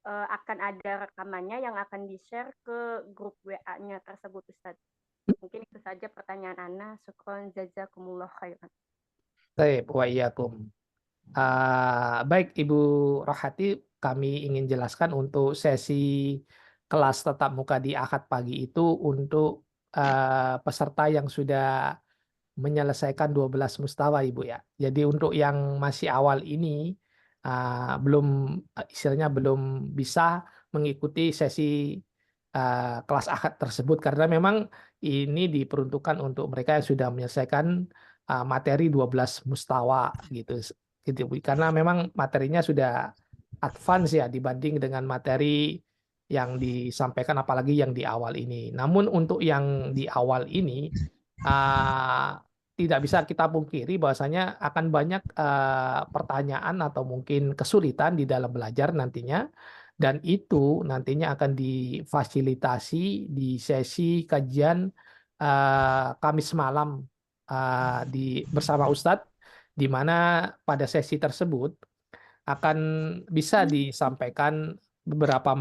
akan ada rekamannya yang akan di-share ke grup WA-nya tersebut, Ustaz? Mungkin itu saja pertanyaan Ana. Syukron jazakumullah khairan. Baik, wa iyyakum. Baik Ibu Rohati, kami ingin jelaskan untuk sesi kelas tatap muka di Ahad pagi itu untuk peserta yang sudah menyelesaikan 12 mustawa Ibu ya. Jadi untuk yang masih awal ini belum istilahnya belum bisa mengikuti sesi kelas Ahad tersebut karena memang ini diperuntukkan untuk mereka yang sudah menyelesaikan materi 12 mustawa gitu. Gitu Bu. Karena memang materinya sudah advance ya dibanding dengan materi yang disampaikan apalagi yang di awal ini. Namun untuk yang di awal ini tidak bisa kita pungkiri bahwasanya akan banyak pertanyaan atau mungkin kesulitan di dalam belajar nantinya, dan itu nantinya akan difasilitasi di sesi kajian Kamis malam bersama Ustadz, di mana pada sesi tersebut akan bisa disampaikan beberapa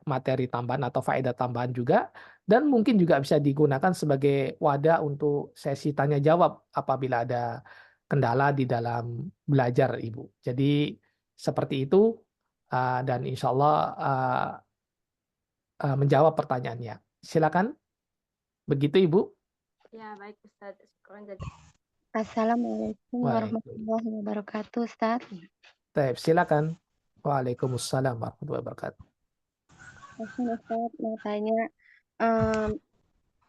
materi tambahan atau faedah tambahan juga, dan mungkin juga bisa digunakan sebagai wadah untuk sesi tanya jawab apabila ada kendala di dalam belajar Ibu. Jadi seperti itu dan insya Allah menjawab pertanyaannya. Silakan. Begitu Ibu. Ya, baik Ustaz. Syukron jazakumullah. Assalamualaikum Baik. warahmatullahi wabarakatuh, Ustaz. Baik, silakan. Waalaikumsalam warahmatullahi wabarakatuh. Ustaz mau tanya,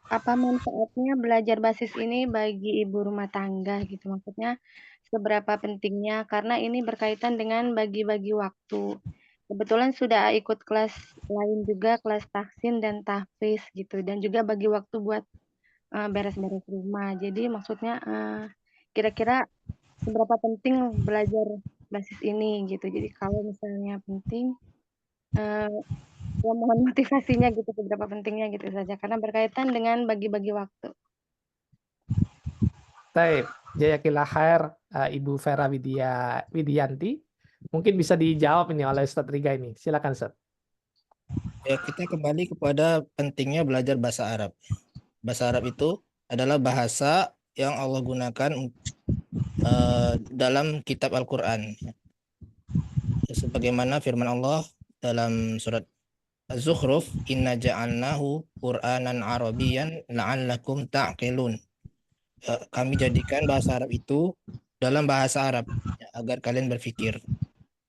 apa manfaatnya belajar basis ini bagi ibu rumah tangga gitu? Maksudnya seberapa pentingnya? Karena ini berkaitan dengan bagi-bagi waktu. Kebetulan sudah ikut kelas lain juga, kelas tahsin dan tahfiz gitu, dan juga bagi waktu buat beres-beres rumah. Jadi maksudnya kira-kira seberapa penting belajar basis ini gitu. Jadi kalau misalnya penting, ya mohon motivasinya gitu, seberapa pentingnya gitu saja, karena berkaitan dengan bagi-bagi waktu. Baik, Jazakallah khair Ibu Vera Widianti. Mungkin bisa dijawab ini oleh Ustadz Riga ini. Silakan Ustadz. Ya, kita kembali kepada pentingnya belajar bahasa Arab. Bahasa Arab itu adalah bahasa yang Allah gunakan dalam kitab Al-Quran. Sebagaimana firman Allah dalam surat Az-Zukhruf, inna ja'alnahu Qur'anan Arabiyyan la'allakum ta'qilun. Kami jadikan bahasa Arab itu dalam bahasa Arab agar kalian berpikir.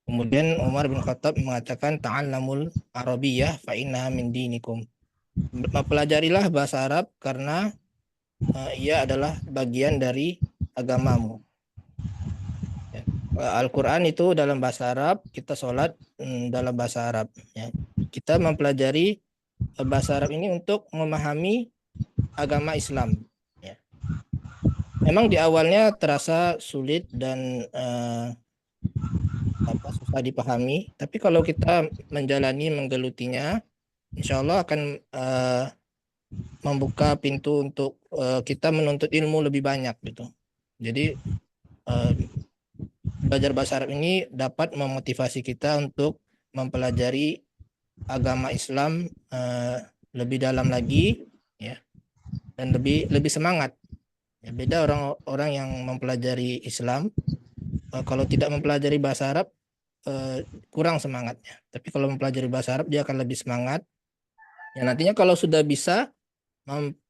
Kemudian Umar bin Khattab mengatakan ta'allamul Arabiyyah fa innaha min dinikum. Mempelajarilah bahasa Arab karena ia adalah bagian dari agamamu. Al-Quran itu dalam bahasa Arab, kita sholat dalam bahasa Arab. Ya. Kita mempelajari bahasa Arab ini untuk memahami agama Islam. Ya. Memang di awalnya terasa sulit dan susah dipahami, tapi kalau kita menjalani, menggelutinya, insya Allah akan membuka pintu untuk kita menuntut ilmu lebih banyak gitu. Jadi belajar bahasa Arab ini dapat memotivasi kita untuk mempelajari agama Islam lebih dalam lagi, ya, dan lebih semangat. Ya, beda orang-orang yang mempelajari Islam, kalau tidak mempelajari bahasa Arab kurang semangatnya. Tapi kalau mempelajari bahasa Arab dia akan lebih semangat. Ya, nantinya kalau sudah bisa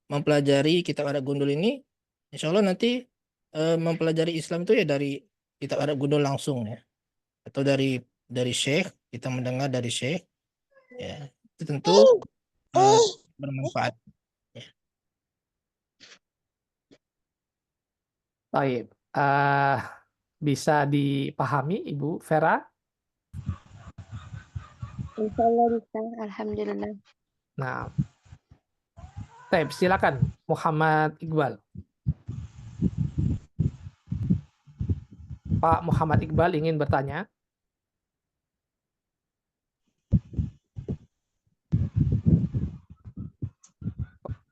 mempelajari kitab Arab Gundul ini, insya Allah nanti mempelajari Islam itu ya dari kitab Arab Gundul langsung ya, atau dari syekh, kita mendengar dari syekh, ya itu tentu bermanfaat. Ya. Baik, bisa dipahami Ibu Vera? Insya Allah bisa, alhamdulillah. Nah, Taib, silakan Muhammad Iqbal. Pak Muhammad Iqbal ingin bertanya.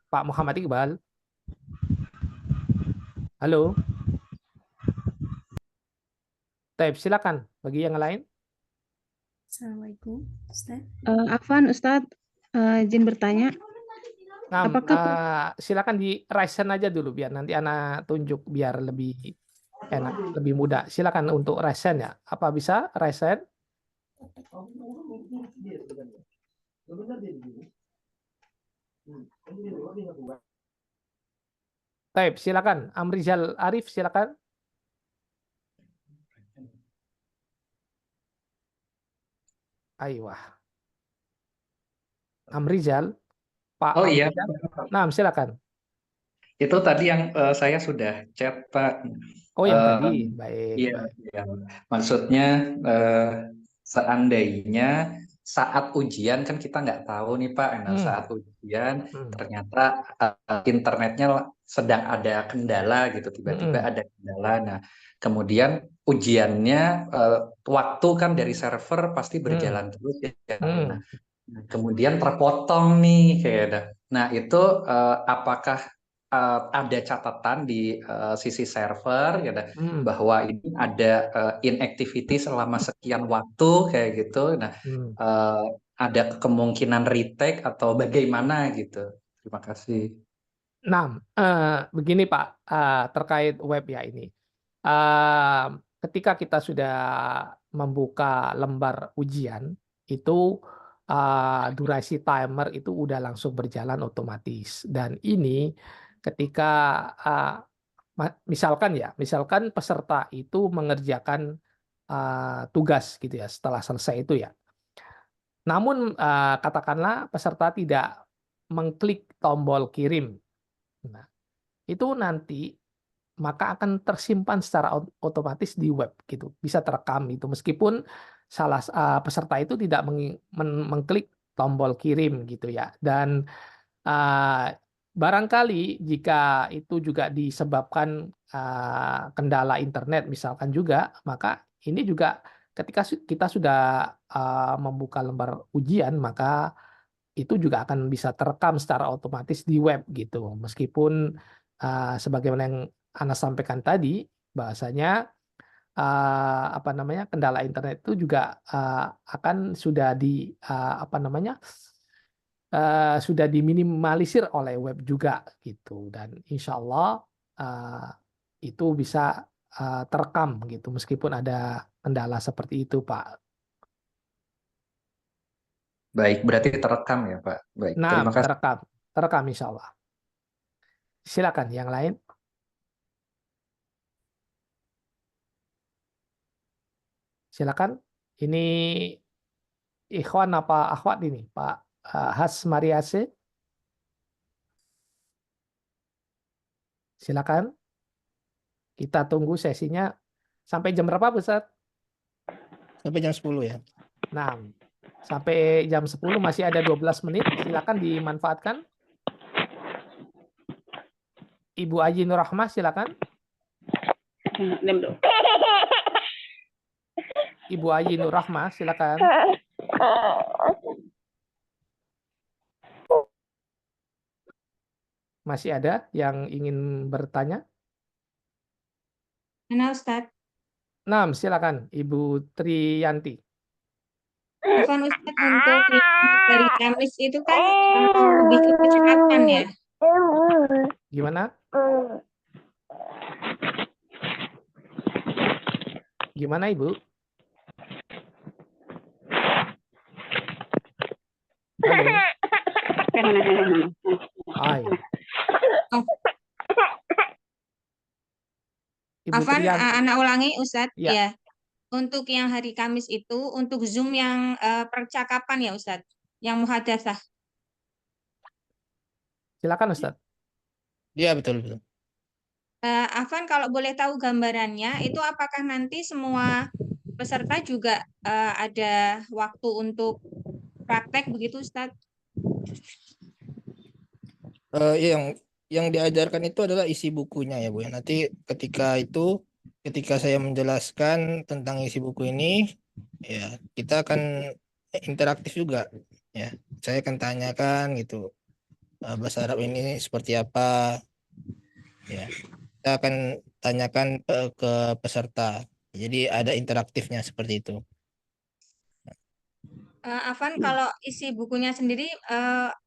Pak Muhammad Iqbal. Halo. Taib, silakan bagi yang lain. Assalamualaikum, Ustaz. Afwan, Ustadz, izin bertanya. Nah, Apakah silakan di raise hand aja dulu biar nanti Ana tunjuk biar lebih enak, lebih mudah. Silakan untuk raise hand ya. Apa bisa raise hand? Taib, silakan. Amrizal Arif, silakan. Aiyah. Amrizal, Pak Oh iya, Amrizal. Nah, silakan. itu tadi yang saya sudah chat, Pak. Oh, yang Eh, tadi. Baik, Iya, baik. iya. Maksudnya seandainya saat ujian kan kita nggak tahu nih Pak, nah saat ujian ternyata internetnya sedang ada kendala gitu, tiba-tiba ada kendala. Nah, kemudian ujiannya waktu kan dari server pasti berjalan terus ya. Nah, kemudian terpotong nih kayak. Nah, itu apakah ada catatan di sisi server ya bahwa ini ada inactivity selama sekian waktu kayak gitu. Nah, ada kemungkinan retake atau bagaimana gitu. Terima kasih. Nah, begini Pak, terkait web ya ini. Ketika kita sudah membuka lembar ujian, itu durasi timer itu udah langsung berjalan otomatis. Dan ini ketika misalkan peserta itu mengerjakan tugas gitu ya setelah selesai itu ya. Namun katakanlah peserta tidak mengklik tombol kirim. Nah, itu nanti maka akan tersimpan secara otomatis di web gitu, bisa terekam itu meskipun peserta itu tidak mengklik tombol kirim gitu ya. Dan barangkali jika itu juga disebabkan kendala internet misalkan juga, maka ini juga ketika kita sudah membuka lembar ujian maka itu juga akan bisa terekam secara otomatis di web gitu. Meskipun sebagaimana yang Ana sampaikan tadi, bahasanya kendala internet itu juga akan sudah sudah diminimalisir oleh web juga gitu. Dan insya Allah itu bisa terekam gitu meskipun ada kendala seperti itu, Pak. Baik, berarti terekam ya Pak. Baik, Nah, terima kasih. terekam insya Allah. Silakan yang lain. Silakan. Ini ikhwan apa akhwat ini, Pak Has Mariase? Silakan. Kita tunggu sesinya sampai jam berapa, Ustaz? Sampai jam 10 ya. Nah, sampai jam 10 masih ada 12 menit. Silakan dimanfaatkan. Ibu Aji Nur Rahmah, silakan. Ibu Aji Nur Rahmah, silakan. Masih ada yang ingin bertanya? Mana Ustadz? Nah, silakan Ibu Triyanti. Bukan Ustadz, untuk dari Kamis itu kan lebih ke kesehatan ya. Gimana? Gimana Ibu? Halo. Hai. Afwan, anak ulangi Ustadz. Ya. Ya. Untuk yang hari Kamis itu, untuk Zoom yang percakapan ya Ustadz, yang muhadatsah. Silakan Ustadz. Iya, betul. Afwan, kalau boleh tahu gambarannya, itu apakah nanti semua peserta juga ada waktu untuk praktek begitu Ustadz? Yang diajarkan itu adalah isi bukunya ya Bu ya. Nanti ketika saya menjelaskan tentang isi buku ini, ya kita akan interaktif juga ya. Saya akan tanyakan gitu, bahasa Arab ini seperti apa ya. Kita akan tanyakan ke peserta. Jadi ada interaktifnya seperti itu. Afan, kalau isi bukunya sendiri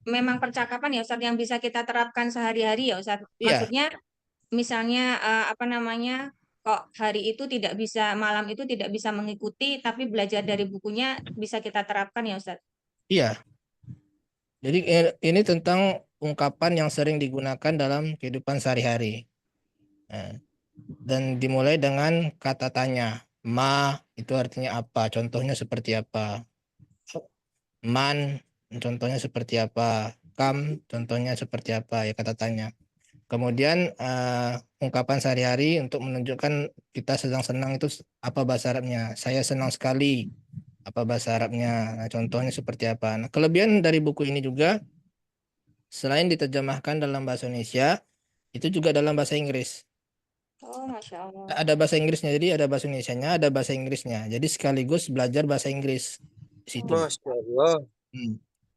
memang percakapan ya Ustadz yang bisa kita terapkan sehari-hari ya Ustadz. Iya, Maksudnya misalnya apa namanya, kok hari itu tidak bisa, malam itu tidak bisa mengikuti, tapi belajar dari bukunya bisa kita terapkan ya Ustadz. iya. Jadi ini tentang ungkapan yang sering digunakan dalam kehidupan sehari-hari. Nah, dan dimulai dengan kata tanya. Ma itu artinya apa? Contohnya seperti apa? Man contohnya seperti apa? Kam contohnya seperti apa? Ya kata tanya. Kemudian ungkapan sehari-hari untuk menunjukkan kita sedang senang itu apa bahasa Arabnya? Saya senang sekali. Apa bahasa Arabnya? Nah, contohnya seperti apa? Nah, kelebihan dari buku ini juga selain diterjemahkan dalam bahasa Indonesia, itu juga dalam bahasa Inggris. Oh, Masya Allah. Ada bahasa Inggrisnya, jadi ada bahasa Indonesianya, ada bahasa Inggrisnya. Jadi sekaligus belajar bahasa Inggris di situ. Masya Allah.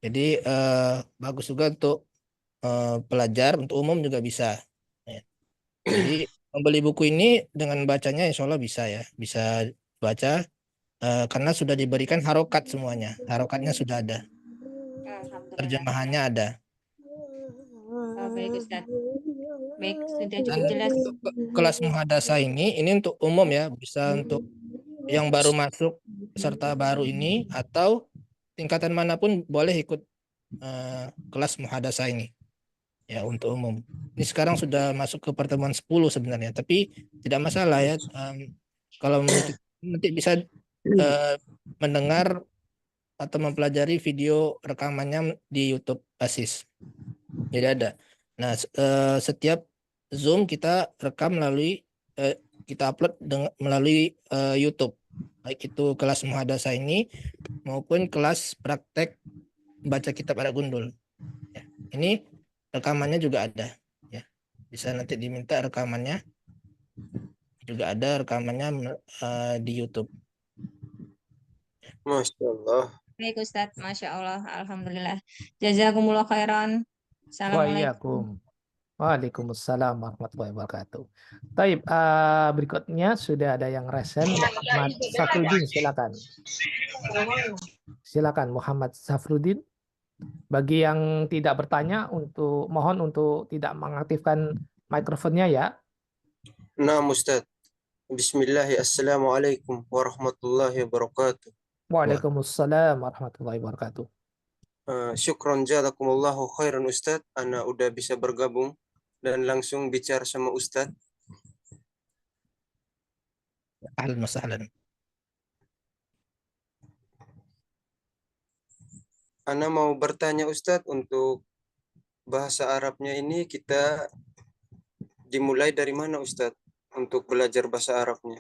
Jadi bagus juga untuk pelajar, untuk umum juga bisa. Ya. Jadi membeli buku ini dengan bacanya insya Allah bisa ya, bisa baca karena sudah diberikan harokat semuanya. Harokatnya sudah ada, Alhamdulillah. terjemahannya ada. Oh, baik Ustadz. Baik, sudah Dan cukup jelas. kelas muhadasah ini untuk umum ya, bisa untuk yang baru masuk, peserta baru ini, atau tingkatan manapun boleh ikut kelas muhadasah ini ya, untuk umum. Ini sekarang sudah masuk ke pertemuan 10 sebenarnya, tapi tidak masalah ya. Kalau nanti bisa mendengar atau mempelajari video rekamannya di YouTube Basis. Jadi ada. Nah, setiap Zoom kita rekam melalui kita upload melalui YouTube. Baik itu kelas muhadasah ini maupun kelas praktek baca kitab Arak Gundul. Ya. Ini rekamannya juga ada. Ya. Bisa nanti diminta rekamannya. Juga ada rekamannya di YouTube. Masya Allah. Baik Ustadz, Masya Allah, Alhamdulillah. Jazakumullah khairan. Assalamualaikum. Waalaikumsalam warahmatullahi wabarakatuh. Taib, berikutnya sudah ada yang resen. Muhammad Safruddin, silakan. Silakan Muhammad Safruddin. Bagi yang tidak bertanya, mohon untuk tidak mengaktifkan mikrofonnya ya. Nah, Ustaz. Bismillah, assalamualaikum warahmatullahi wabarakatuh. Waalaikumsalam warahmatullahi wabarakatuh. Syukron jazakumullahu khairan Ustaz. Ana udah bisa bergabung dan langsung bicara sama Ustaz. Ahlan wa sahlan. Ana mau bertanya Ustaz, untuk bahasa Arabnya ini kita dimulai dari mana Ustaz untuk belajar bahasa Arabnya?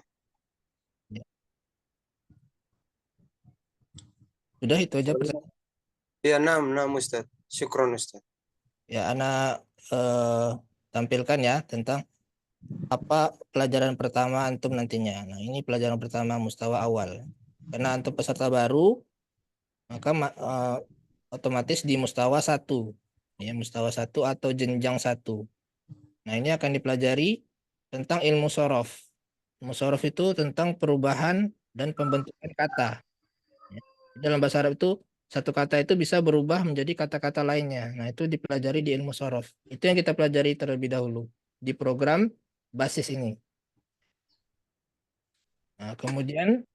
Sudah itu aja pertanyaan. Ya, nam Ustaz. Syukron Ustaz. Ya, Ana tampilkan ya tentang apa pelajaran pertama antum nantinya. Nah, ini pelajaran pertama mustawa awal. Karena antum peserta baru, maka otomatis di mustawa 1. Ya, mustawa 1 atau jenjang 1. Nah, ini akan dipelajari tentang ilmu sorof. Ilmu sorof itu tentang perubahan dan pembentukan kata. Ya. Dalam bahasa Arab itu satu kata itu bisa berubah menjadi kata-kata lainnya. Nah, itu dipelajari di ilmu sorof. Itu yang kita pelajari terlebih dahulu di program basis ini. Nah, kemudian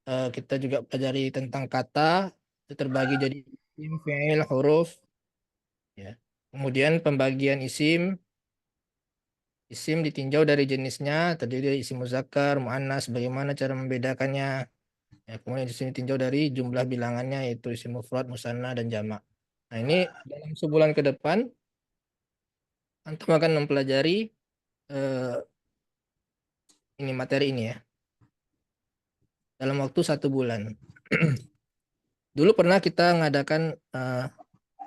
kita juga pelajari tentang kata, itu terbagi jadi isim, fi'il, huruf. Ya. Kemudian pembagian isim ditinjau dari jenisnya, terdiri dari isim muzakkar, muannas, bagaimana cara membedakannya. Ya, kemudian di sini tinjau dari jumlah bilangannya, yaitu isim mufrad, musanna, dan jamak. Nah, ini dalam sebulan ke depan antum akan mempelajari ini materi ini ya. Dalam waktu 1 bulan. Dulu pernah kita mengadakan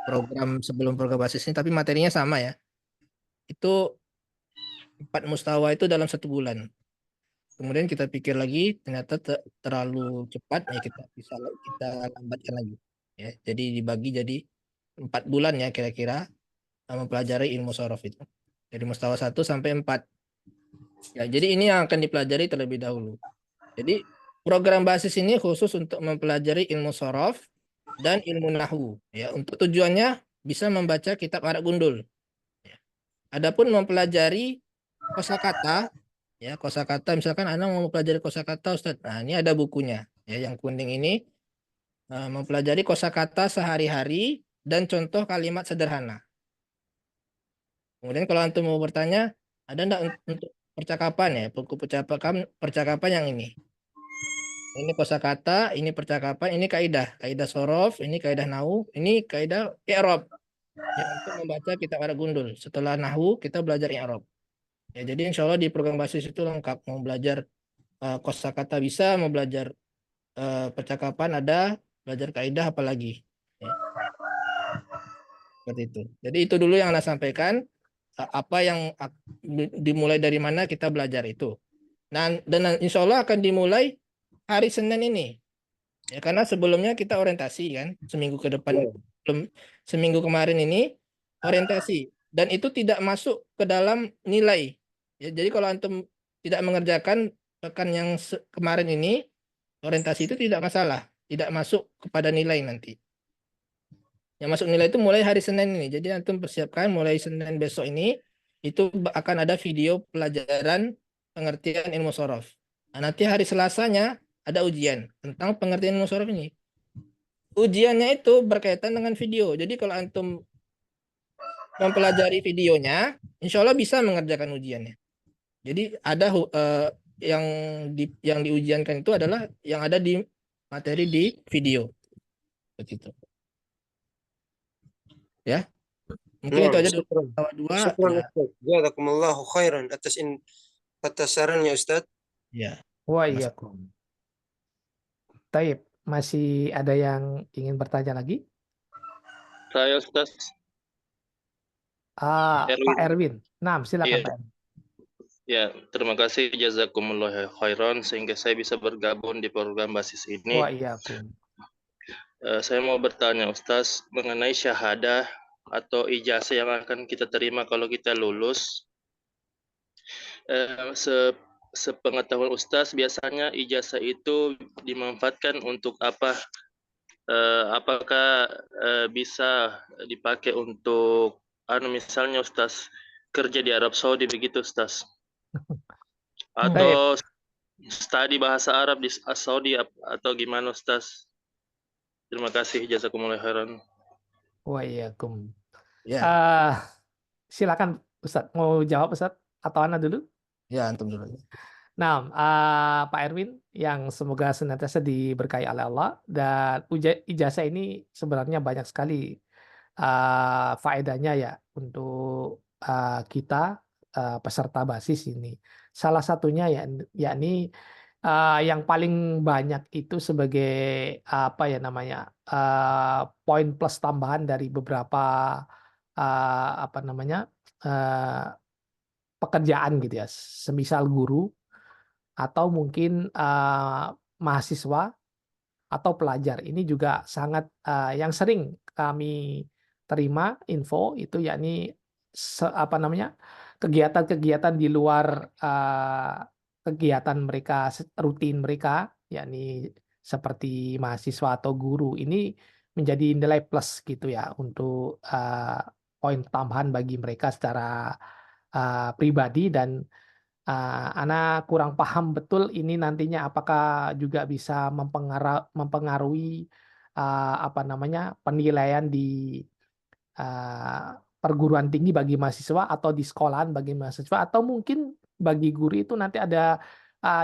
program sebelum program basis ini, tapi materinya sama ya. Itu 4 mustawa itu dalam 1 bulan. Kemudian kita pikir lagi, ternyata terlalu cepat, ya kita lambatkan lagi. Ya, jadi dibagi jadi 4 bulan ya kira-kira mempelajari ilmu sorof itu. Dari mustawa 1 sampai 4. Ya, jadi ini yang akan dipelajari terlebih dahulu. Jadi program basis ini khusus untuk mempelajari ilmu sorof dan ilmu nahwu. Ya, untuk tujuannya bisa membaca kitab Arab Gundul. Ya. Adapun mempelajari kosakata, ya kosakata misalkan Anda mau mempelajari kosakata Ustadz. Nah, ini ada bukunya. Ya, yang kuning ini mempelajari kosakata sehari-hari dan contoh kalimat sederhana. Kemudian kalau antum mau bertanya, ada enggak untuk percakapan ya, buku percakapan yang ini. Ini kosakata, ini percakapan, ini kaidah sorof, ini kaidah nahwu, ini kaidah i'rab. Ya, untuk membaca kitab Arab Gundul. Setelah nahwu kita belajar i'rab. Ya, jadi insya Allah di program basis itu lengkap. Mau belajar kosakata bisa, mau belajar percakapan ada, belajar kaidah apalagi. Ya. Seperti itu. Jadi itu dulu yang Anda sampaikan. Apa yang dimulai dari mana kita belajar itu. Nah, dan insya Allah akan dimulai hari Senin ini. Ya, karena sebelumnya kita orientasi kan, seminggu ke depan, seminggu kemarin ini orientasi. Dan itu tidak masuk ke dalam nilai. Ya, jadi kalau antum tidak mengerjakan pekan yang kemarin ini, orientasi itu tidak masalah. Tidak masuk kepada nilai nanti. Yang masuk nilai itu mulai hari Senin ini. Jadi antum persiapkan mulai Senin besok ini, itu akan ada video pelajaran pengertian ilmu sorof. Nah, nanti hari Selasanya ada ujian tentang pengertian ilmu sorof ini. Ujiannya itu berkaitan dengan video. Jadi kalau antum mempelajari videonya, insya Allah bisa mengerjakan ujiannya. Jadi ada yang diujiankan itu adalah yang ada di materi di video. Begitu. Ya. Mungkin itu aja dulu. Syukran Ustaz. Jazakumullahu khairan atas sarannya Ustaz. Ya. Wa iyyakum. Taib, masih ada yang ingin bertanya lagi? Saya Ustaz. Pak Erwin. Nah, silakan Pak Erwin. Ya, terima kasih jazakumullah khairan sehingga saya bisa bergabung di program basis ini. Wa iyyakum. Saya mau bertanya Ustaz mengenai syahadah atau ijazah yang akan kita terima kalau kita lulus. Sepengetahuan Ustaz, biasanya ijazah itu dimanfaatkan untuk apa? Apakah bisa dipakai untuk misalnya Ustaz kerja di Arab Saudi begitu Ustaz? Atau studi bahasa Arab di Saudi atau gimana Ustaz? Terima kasih, jazakumullah khairan. Wa iyyakum. Ya. Silakan Ustaz, mau jawab Ustaz atau Ana dulu? Ya, antum dulu. Nah, Pak Erwin yang semoga senantiasa diberkahi oleh Allah, dan ijazah ini sebenarnya banyak sekali faedahnya ya untuk kita peserta basis ini. Salah satunya yakni yang paling banyak itu sebagai apa ya namanya poin plus tambahan dari beberapa apa namanya pekerjaan gitu ya, semisal guru atau mungkin mahasiswa atau pelajar. Ini juga sangat yang sering kami terima info itu yakni apa namanya kegiatan-kegiatan di luar kegiatan mereka rutin mereka, yakni seperti mahasiswa atau guru, ini menjadi nilai plus gitu ya untuk poin tambahan bagi mereka secara pribadi. Dan Ana kurang paham betul ini nantinya apakah juga bisa mempengaruhi apa namanya penilaian di perguruan tinggi bagi mahasiswa atau di sekolahan bagi mahasiswa, atau mungkin bagi guru itu nanti ada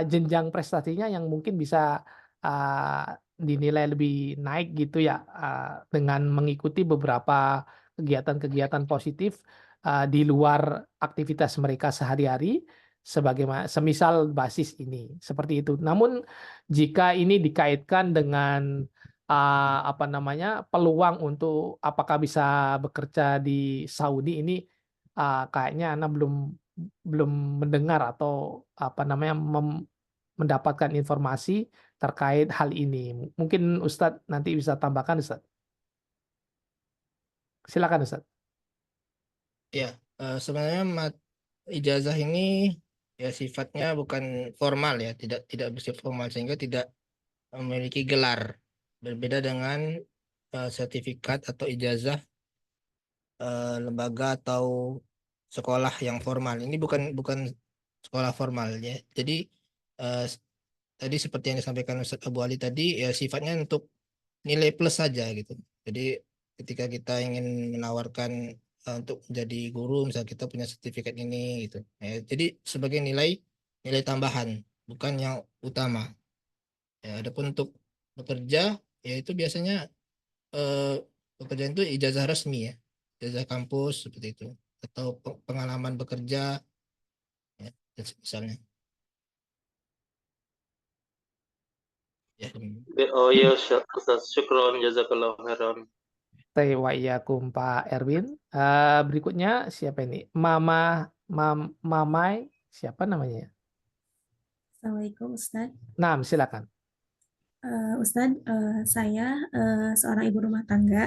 jenjang prestasinya yang mungkin bisa dinilai lebih naik gitu ya, dengan mengikuti beberapa kegiatan-kegiatan positif di luar aktivitas mereka sehari-hari, semisal basis ini seperti itu. Namun jika ini dikaitkan dengan apa namanya, peluang untuk apakah bisa bekerja di Saudi ini, kayaknya Ana belum mendengar atau apa namanya, mendapatkan informasi terkait hal ini. Mungkin Ustadz nanti bisa tambahkan, Ustadz. Silakan, Ustadz. Ya, sebenarnya ijazah ini ya sifatnya bukan formal ya, tidak bersifat formal sehingga tidak memiliki gelar. Berbeda dengan sertifikat atau ijazah lembaga atau sekolah yang formal. Ini bukan sekolah formal ya. Jadi eh, tadi seperti yang disampaikan Ustadz Abu Ali tadi ya sifatnya untuk nilai plus saja gitu. Jadi ketika kita ingin menawarkan untuk menjadi guru, misalnya kita punya sertifikat ini gitu. Ya, jadi sebagai nilai tambahan, bukan yang utama. Ya, adapun untuk bekerja, ya itu biasanya pekerjaan itu ijazah resmi ya, ijazah kampus seperti itu, atau pengalaman bekerja, ya, misalnya. Ya, Oh iya, Ustaz. Syukron, jazakallahu khairan. Wa iyyakum Pak Erwin. Berikutnya siapa ini? Mamai, siapa namanya? Assalamualaikum Ustadz. Nah, silakan. Ustadz, saya seorang ibu rumah tangga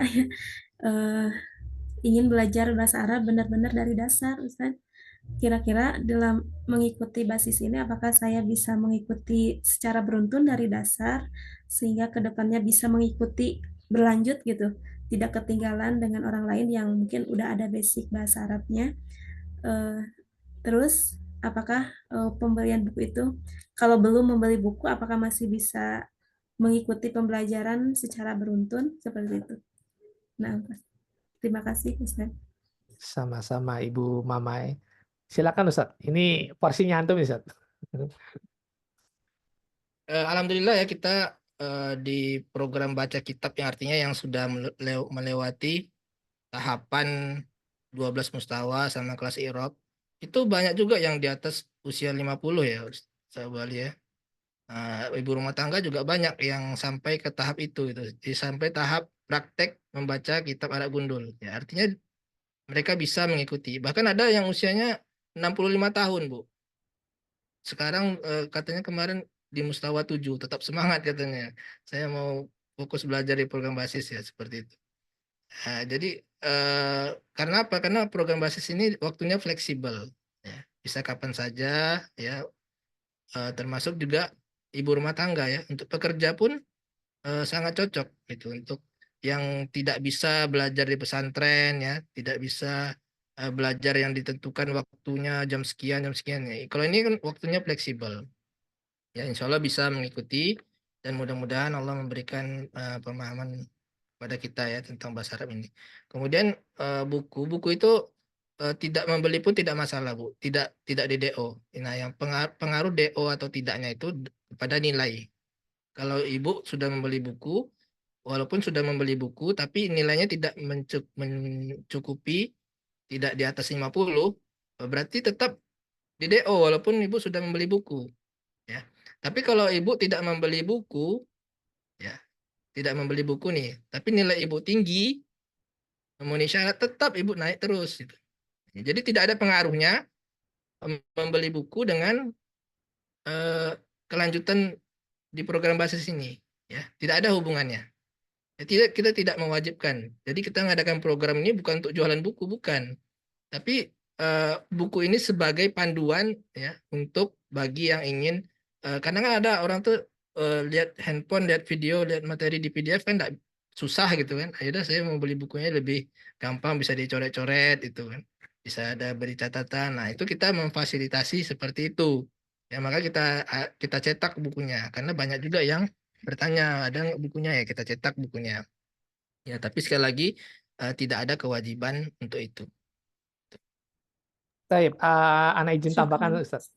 ingin belajar bahasa Arab benar-benar dari dasar, Ustadz. Kira-kira dalam mengikuti basis ini, apakah saya bisa mengikuti secara beruntun dari dasar sehingga kedepannya bisa mengikuti berlanjut gitu, tidak ketinggalan dengan orang lain yang mungkin udah ada basic bahasa Arabnya. Terus, apakah pembelian buku itu, kalau belum membeli buku, apakah masih bisa mengikuti pembelajaran secara beruntun seperti itu? Nah, terima kasih Ustaz. Sama-sama Ibu Mamai. Silakan Ustaz. Ini porsinya antum Ustaz. Alhamdulillah ya kita di program baca kitab yang artinya yang sudah melewati tahapan 12 mustawa sama kelas i'rab itu banyak juga yang di atas usia 50 ya Ustaz Bali ya. Ibu rumah tangga juga banyak yang sampai ke tahap itu gitu. Sampai tahap praktek membaca kitab Arab Gundul. Ya, artinya mereka bisa mengikuti. Bahkan ada yang usianya 65 tahun, Bu. Sekarang katanya kemarin di Mustawa 7, tetap semangat katanya. Saya mau fokus belajar di program basis ya, seperti itu. Jadi karena apa? Karena program basis ini waktunya fleksibel. Ya. Bisa kapan saja, ya. Termasuk juga ibu rumah tangga ya. Untuk pekerja pun sangat cocok gitu. Untuk yang tidak bisa belajar di pesantren ya, tidak bisa belajar yang ditentukan waktunya jam sekian ya. Kalau ini kan waktunya fleksibel. Ya, insya Allah bisa mengikuti dan mudah-mudahan Allah memberikan pemahaman pada kita ya tentang bahasa Arab ini. Kemudian buku itu tidak membeli pun tidak masalah, Bu. Tidak di DO. Nah, yang pengaruh DO atau tidaknya itu pada nilai. Kalau Ibu sudah membeli buku, walaupun sudah membeli buku tapi nilainya tidak mencukupi, tidak di atas 50, berarti tetap di DO walaupun Ibu sudah membeli buku. Ya. Tapi kalau Ibu tidak membeli buku, ya, tidak membeli buku nih, tapi nilai Ibu tinggi, memenuhi syarat, tetap Ibu naik terus. Gitu. Jadi tidak ada pengaruhnya membeli buku dengan kelanjutan di program basis ini. Ya, tidak ada hubungannya. Ya, kita tidak mewajibkan. Jadi kita mengadakan program ini bukan untuk jualan buku, bukan. Tapi buku ini sebagai panduan ya untuk bagi yang ingin kadang kan ada orang tuh lihat handphone, lihat video, lihat materi di PDF kan enggak susah gitu kan. Akhirnya saya mau beli bukunya lebih gampang, bisa dicoret-coret itu kan. Bisa ada beri catatan. Nah, itu kita memfasilitasi seperti itu. Ya, maka kita cetak bukunya karena banyak juga yang bertanya, ada nggak bukunya ya, kita cetak bukunya. Ya, tapi sekali lagi tidak ada kewajiban untuk itu. Baik, Ana izin tambahkan Ustaz.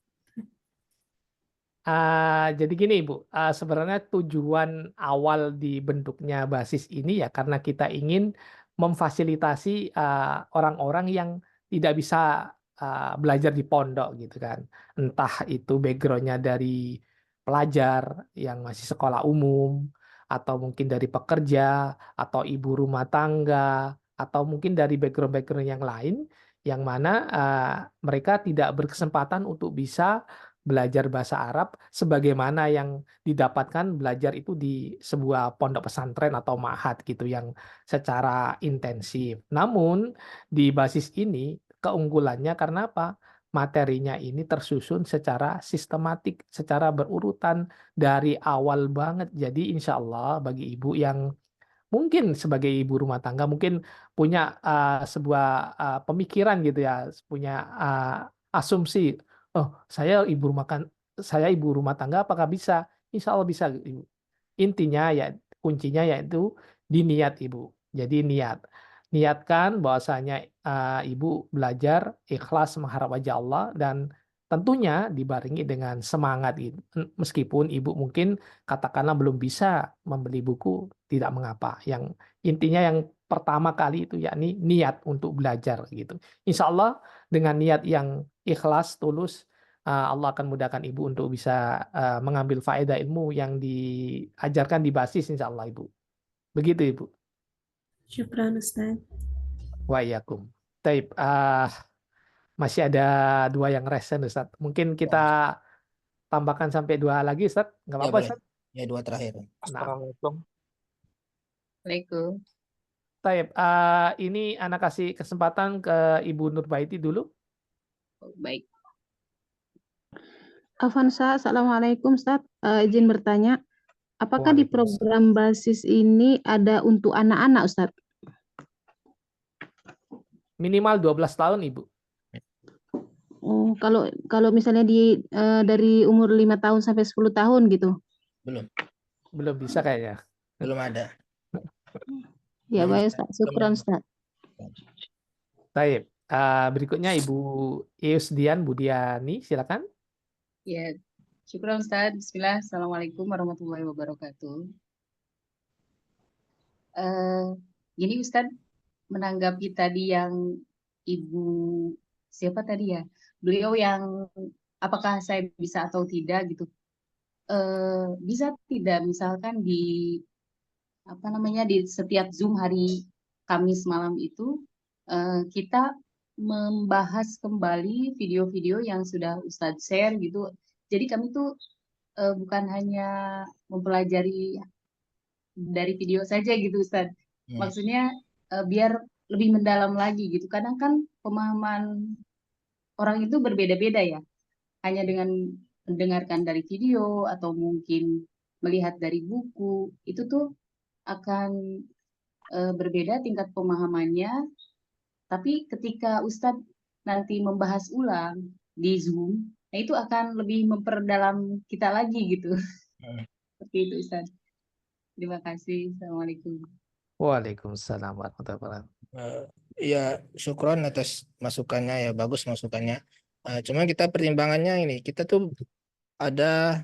Jadi gini Ibu, sebenarnya tujuan awal dibentuknya basis ini ya karena kita ingin memfasilitasi orang-orang yang tidak bisa belajar di pondok gitu kan. Entah itu backgroundnya dari pelajar yang masih sekolah umum atau mungkin dari pekerja, atau ibu rumah tangga, atau mungkin dari background-background yang lain, yang mana mereka tidak berkesempatan untuk bisa belajar bahasa Arab sebagaimana yang didapatkan belajar itu di sebuah pondok pesantren atau ma'had gitu yang secara intensif. Namun di basis ini keunggulannya karena apa? Materinya ini tersusun secara sistematik, secara berurutan dari awal banget. Jadi insya Allah bagi ibu yang mungkin sebagai ibu rumah tangga mungkin punya sebuah pemikiran gitu ya, punya asumsi, oh saya ibu rumah tangga apakah bisa? Insya Allah bisa, ibu. Intinya ya kuncinya yaitu di niat ibu. Jadi niatkan bahwasanya ibu belajar ikhlas mengharap wajah Allah dan tentunya dibarengi dengan semangat gitu. Meskipun ibu mungkin katakanlah belum bisa membeli buku, tidak mengapa. Yang intinya yang pertama kali itu yakni niat untuk belajar gitu. Insya Allah dengan niat yang ikhlas, tulus, Allah akan mudahkan ibu untuk bisa mengambil faedah ilmu yang diajarkan di basis insya Allah ibu. Begitu ibu. Syukran Ustaz. Wa iyyakum. Taib. Masih ada 2 yang resen Ustaz. Mungkin kita tambahkan sampai 2 lagi Ustaz. Nggak Ya apa-apa boleh. Ustaz? Ya 2 terakhir. Nah, Assalamualaikum. Waalaikumsalam. Taib. Ini anak kasih kesempatan ke Ibu Nurbaiti dulu. Baik. Afwan Ustaz, Assalamualaikum Ustaz. Izin bertanya, apakah di program basis ini ada untuk anak-anak Ustaz? Minimal 12 tahun Ibu. Oh, kalau misalnya dari umur 5 tahun sampai 10 tahun gitu? Belum bisa kayaknya. Belum ada. Ya baik Ustaz, syukran Ustaz. Taib. Berikutnya Ibu Yusdian Budiani, silakan. Ya, syukran Ustaz. Bismillah. Assalamualaikum warahmatullahi wabarakatuh. Gini Ustaz, menanggapi tadi yang Ibu siapa tadi ya? Beliau yang apakah saya bisa atau tidak gitu. Bisa tidak misalkan di di setiap Zoom hari Kamis malam itu kita membahas kembali video-video yang sudah Ustadz share gitu. Jadi kami tuh bukan hanya mempelajari dari video saja gitu Ustadz. Maksudnya biar lebih mendalam lagi gitu. Kadang kan pemahaman orang itu berbeda-beda ya. Hanya dengan mendengarkan dari video atau mungkin melihat dari buku, itu tuh akan berbeda tingkat pemahamannya. Tapi ketika Ustadz nanti membahas ulang di Zoom, nah itu akan lebih memperdalam kita lagi gitu. Seperti itu Ustadz. Terima kasih. Assalamualaikum. Waalaikumsalam warahmatullahi wabarakatuh. Ya, syukron atas masukannya ya, bagus masukannya. Cuma kita pertimbangannya ini, kita tuh ada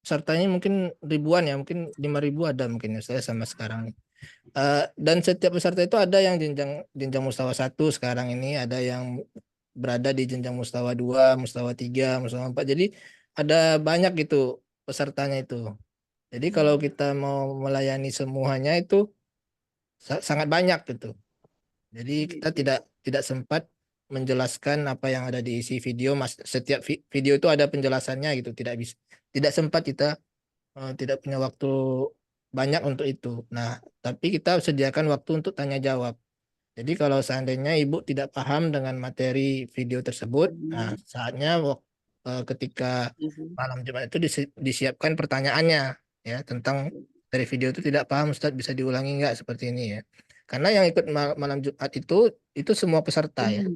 pesertanya mungkin ribuan ya, mungkin 5.000 ada mungkin ya, saya sama sekarang. Dan setiap peserta itu ada yang jenjang mustawa 1 sekarang ini, ada yang berada di jenjang mustawa 2, mustawa 3, mustawa 4. Jadi ada banyak gitu pesertanya itu. Jadi kalau kita mau melayani semuanya itu sangat banyak gitu. Jadi kita tidak sempat menjelaskan apa yang ada di isi video. Setiap video itu ada penjelasannya gitu. Tidak sempat kita tidak punya waktu banyak untuk itu. Nah, tapi kita sediakan waktu untuk tanya jawab. Jadi kalau seandainya ibu tidak paham dengan materi video tersebut, nah saatnya ketika malam Jumat itu disiapkan pertanyaannya ya tentang dari video itu tidak paham Ustadz, bisa diulangi nggak seperti ini ya. Karena yang ikut malam Jumat itu semua peserta ya.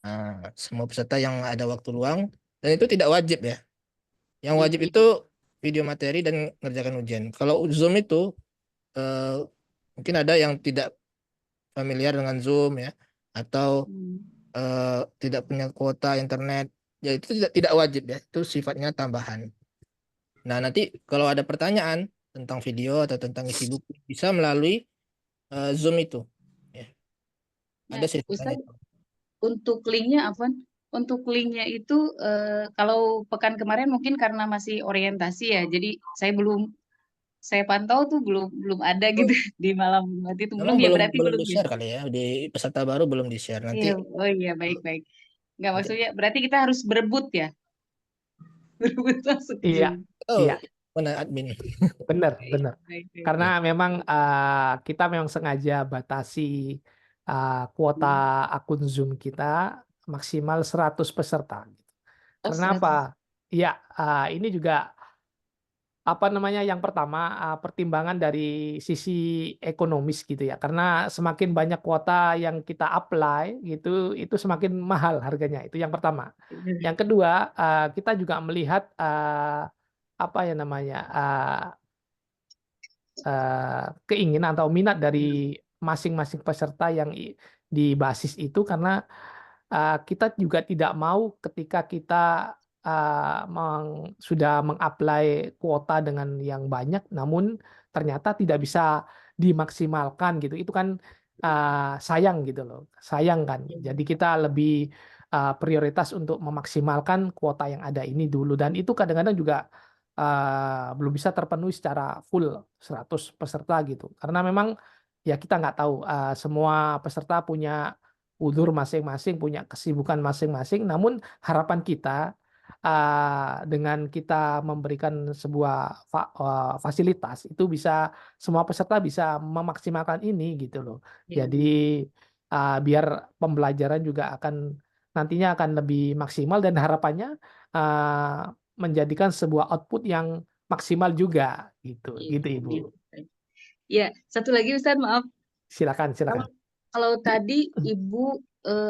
Nah, semua peserta yang ada waktu luang, dan itu tidak wajib ya. Yang wajib itu video materi dan ngerjakan ujian. Kalau Zoom itu mungkin ada yang tidak familiar dengan Zoom ya, atau tidak punya kuota internet, ya itu tidak wajib ya, itu sifatnya tambahan. Nah nanti kalau ada pertanyaan tentang video atau tentang isi buku bisa melalui Zoom itu ya. Ada Ustaz, untuk linknya Afwan, untuk linknya itu kalau pekan kemarin mungkin karena masih orientasi ya, jadi saya belum saya pantau tuh belum ada gitu di malam Jumat itu. Belum Memang ya, belum berarti belum belum ya. di-share kali ya, di peserta baru belum di-share. Nanti Iya, oh iya, baik. Nggak, maksudnya berarti kita harus berebut ya. Berebut masuk Iya, Zoom. iya, mana admin? benar, Baik, benar. baik. Karena memang kita memang sengaja batasi kuota akun Zoom kita maksimal 100 peserta. Oh, Karena 100. apa? Ya, ini juga apa namanya, yang pertama pertimbangan dari sisi ekonomis gitu ya. Karena semakin banyak kuota yang kita apply gitu, itu semakin mahal harganya. Itu yang pertama. Yang kedua, kita juga melihat apa ya namanya, keinginan atau minat dari masing-masing peserta yang di basis itu, karena kita juga tidak mau ketika kita sudah mengapply kuota dengan yang banyak, namun ternyata tidak bisa dimaksimalkan gitu. Itu kan sayang gitu loh, sayang kan. Jadi kita lebih prioritas untuk memaksimalkan kuota yang ada ini dulu, dan itu kadang-kadang juga belum bisa terpenuhi secara full 100 peserta gitu. Karena memang ya kita nggak tahu, semua peserta punya udzur masing-masing, punya kesibukan masing-masing. Namun harapan kita dengan kita memberikan sebuah fasilitas itu bisa semua peserta bisa memaksimalkan ini gitu loh. Jadi biar pembelajaran juga nantinya akan lebih maksimal, dan harapannya menjadikan sebuah output yang maksimal juga gitu, gitu Ibu. Ya, satu lagi Ustadz, maaf. Silakan. Kalau tadi Ibu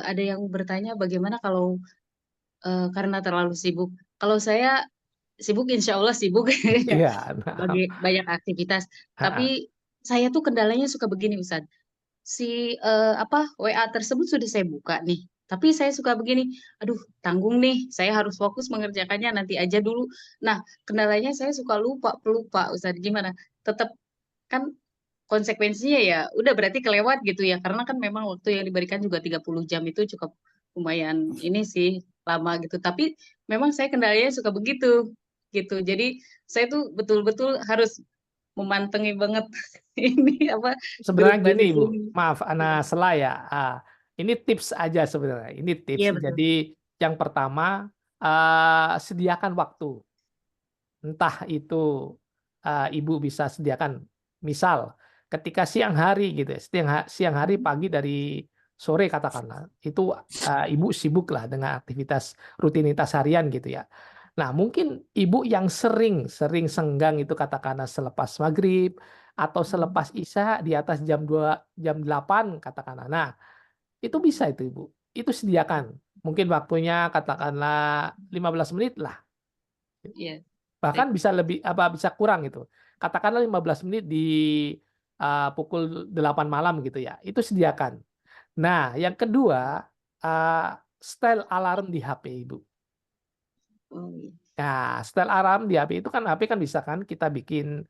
ada yang bertanya bagaimana kalau karena terlalu sibuk. Kalau saya sibuk, insya Allah sibuk Iya. sebagai banyak aktivitas. Tapi saya tuh kendalanya suka begini Ustadz. Si WA tersebut sudah saya buka nih. Tapi saya suka begini, aduh tanggung nih, saya harus fokus mengerjakannya nanti aja dulu. Nah, kendalanya saya suka pelupa Ustadz. Gimana? Tetap kan konsekuensinya ya udah berarti kelewat gitu ya, karena kan memang waktu yang diberikan juga 30 jam itu cukup lumayan ini sih lama gitu, tapi memang saya kendalanya suka begitu gitu. Jadi saya tuh betul-betul harus memantengi banget ini apa Sebenarnya grup gini basis Ibu, ini. maaf Ana salah ya. Ini tips aja sebenarnya. Ini tips. Iya, betul. Jadi yang pertama, sediakan waktu. Entah itu Ibu bisa sediakan, misal ketika siang hari gitu ya, siang hari pagi dari sore katakanlah, itu Ibu sibuk lah dengan aktivitas rutinitas harian gitu ya. Nah, mungkin Ibu yang sering senggang itu katakanlah selepas maghrib atau selepas isya di atas jam 2, jam 8 katakanlah. Nah, itu bisa itu Ibu. Itu sediakan. Mungkin waktunya katakanlah 15 menit lah. Iya. Bahkan bisa lebih bisa kurang gitu. Katakanlah 15 menit di pukul 8 malam gitu ya. Itu sediakan. Nah, yang kedua, style alarm di HP Ibu. Nah, style alarm di HP itu kan, HP kan bisa kan kita bikin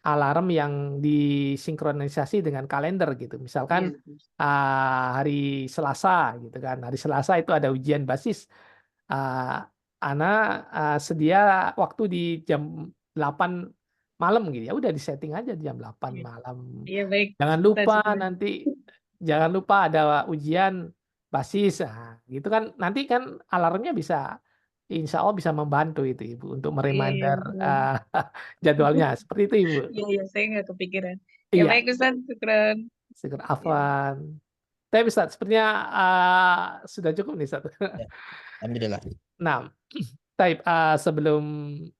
alarm yang disinkronisasi dengan kalender gitu. Misalkan hari Selasa gitu kan. Hari Selasa itu ada ujian basis. Ana sedia waktu di jam 8 malam gitu ya. Udah disetting aja di jam 8 malam. Iya, baik. Jangan lupa jangan lupa ada ujian basis. Nah, gitu kan. Nanti kan alarmnya bisa, insya Allah bisa membantu itu Ibu untuk mereminder jadwalnya. Seperti itu Ibu. Iya, saya nggak kepikiran. Ya Iya. baik Ustaz, syukran. Syukur afwan. Tapi Ustaz, sepertinya sudah cukup nih Ustaz. Alhamdulillah. Nah, sebelum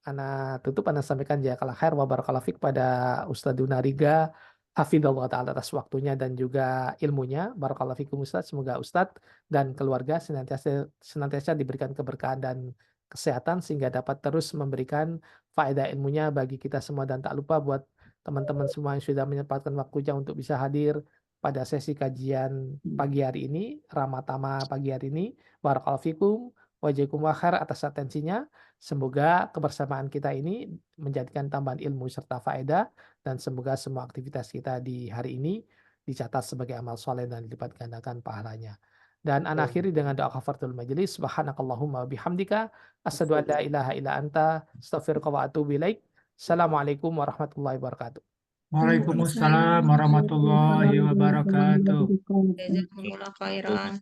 Ana tutup, Ana sampaikan jazakallahu khair wa barakallahu fik pada Ustadzuna Riga, hafidhallahu taala atas waktunya dan juga ilmunya. Barakallahu fikum Ustadz. Semoga Ustadz dan keluarga senantiasa diberikan keberkahan dan kesehatan sehingga dapat terus memberikan faedah ilmunya bagi kita semua, dan tak lupa buat teman-teman semua yang sudah menyempatkan waktunya untuk bisa hadir pada sesi kajian pagi hari ini, Ramatama pagi hari ini. Barakallahu fikum. Wajazakumullah khair atas atensinya. Semoga kebersamaan kita ini menjadikan tambahan ilmu serta faedah, dan semoga semua aktivitas kita di hari ini dicatat sebagai amal soleh dan dilipat gandakan pahalanya. Dan ana akhiri dengan doa kafaratul majelis. Subhanakallahumma bihamdika asyhadu an la ilaha illa anta astaghfiruka wa atubu ilaik. Assalamualaikum warahmatullahi wabarakatuh. Waalaikumsalam warahmatullahi wabarakatuh. Jazakumullah khairan.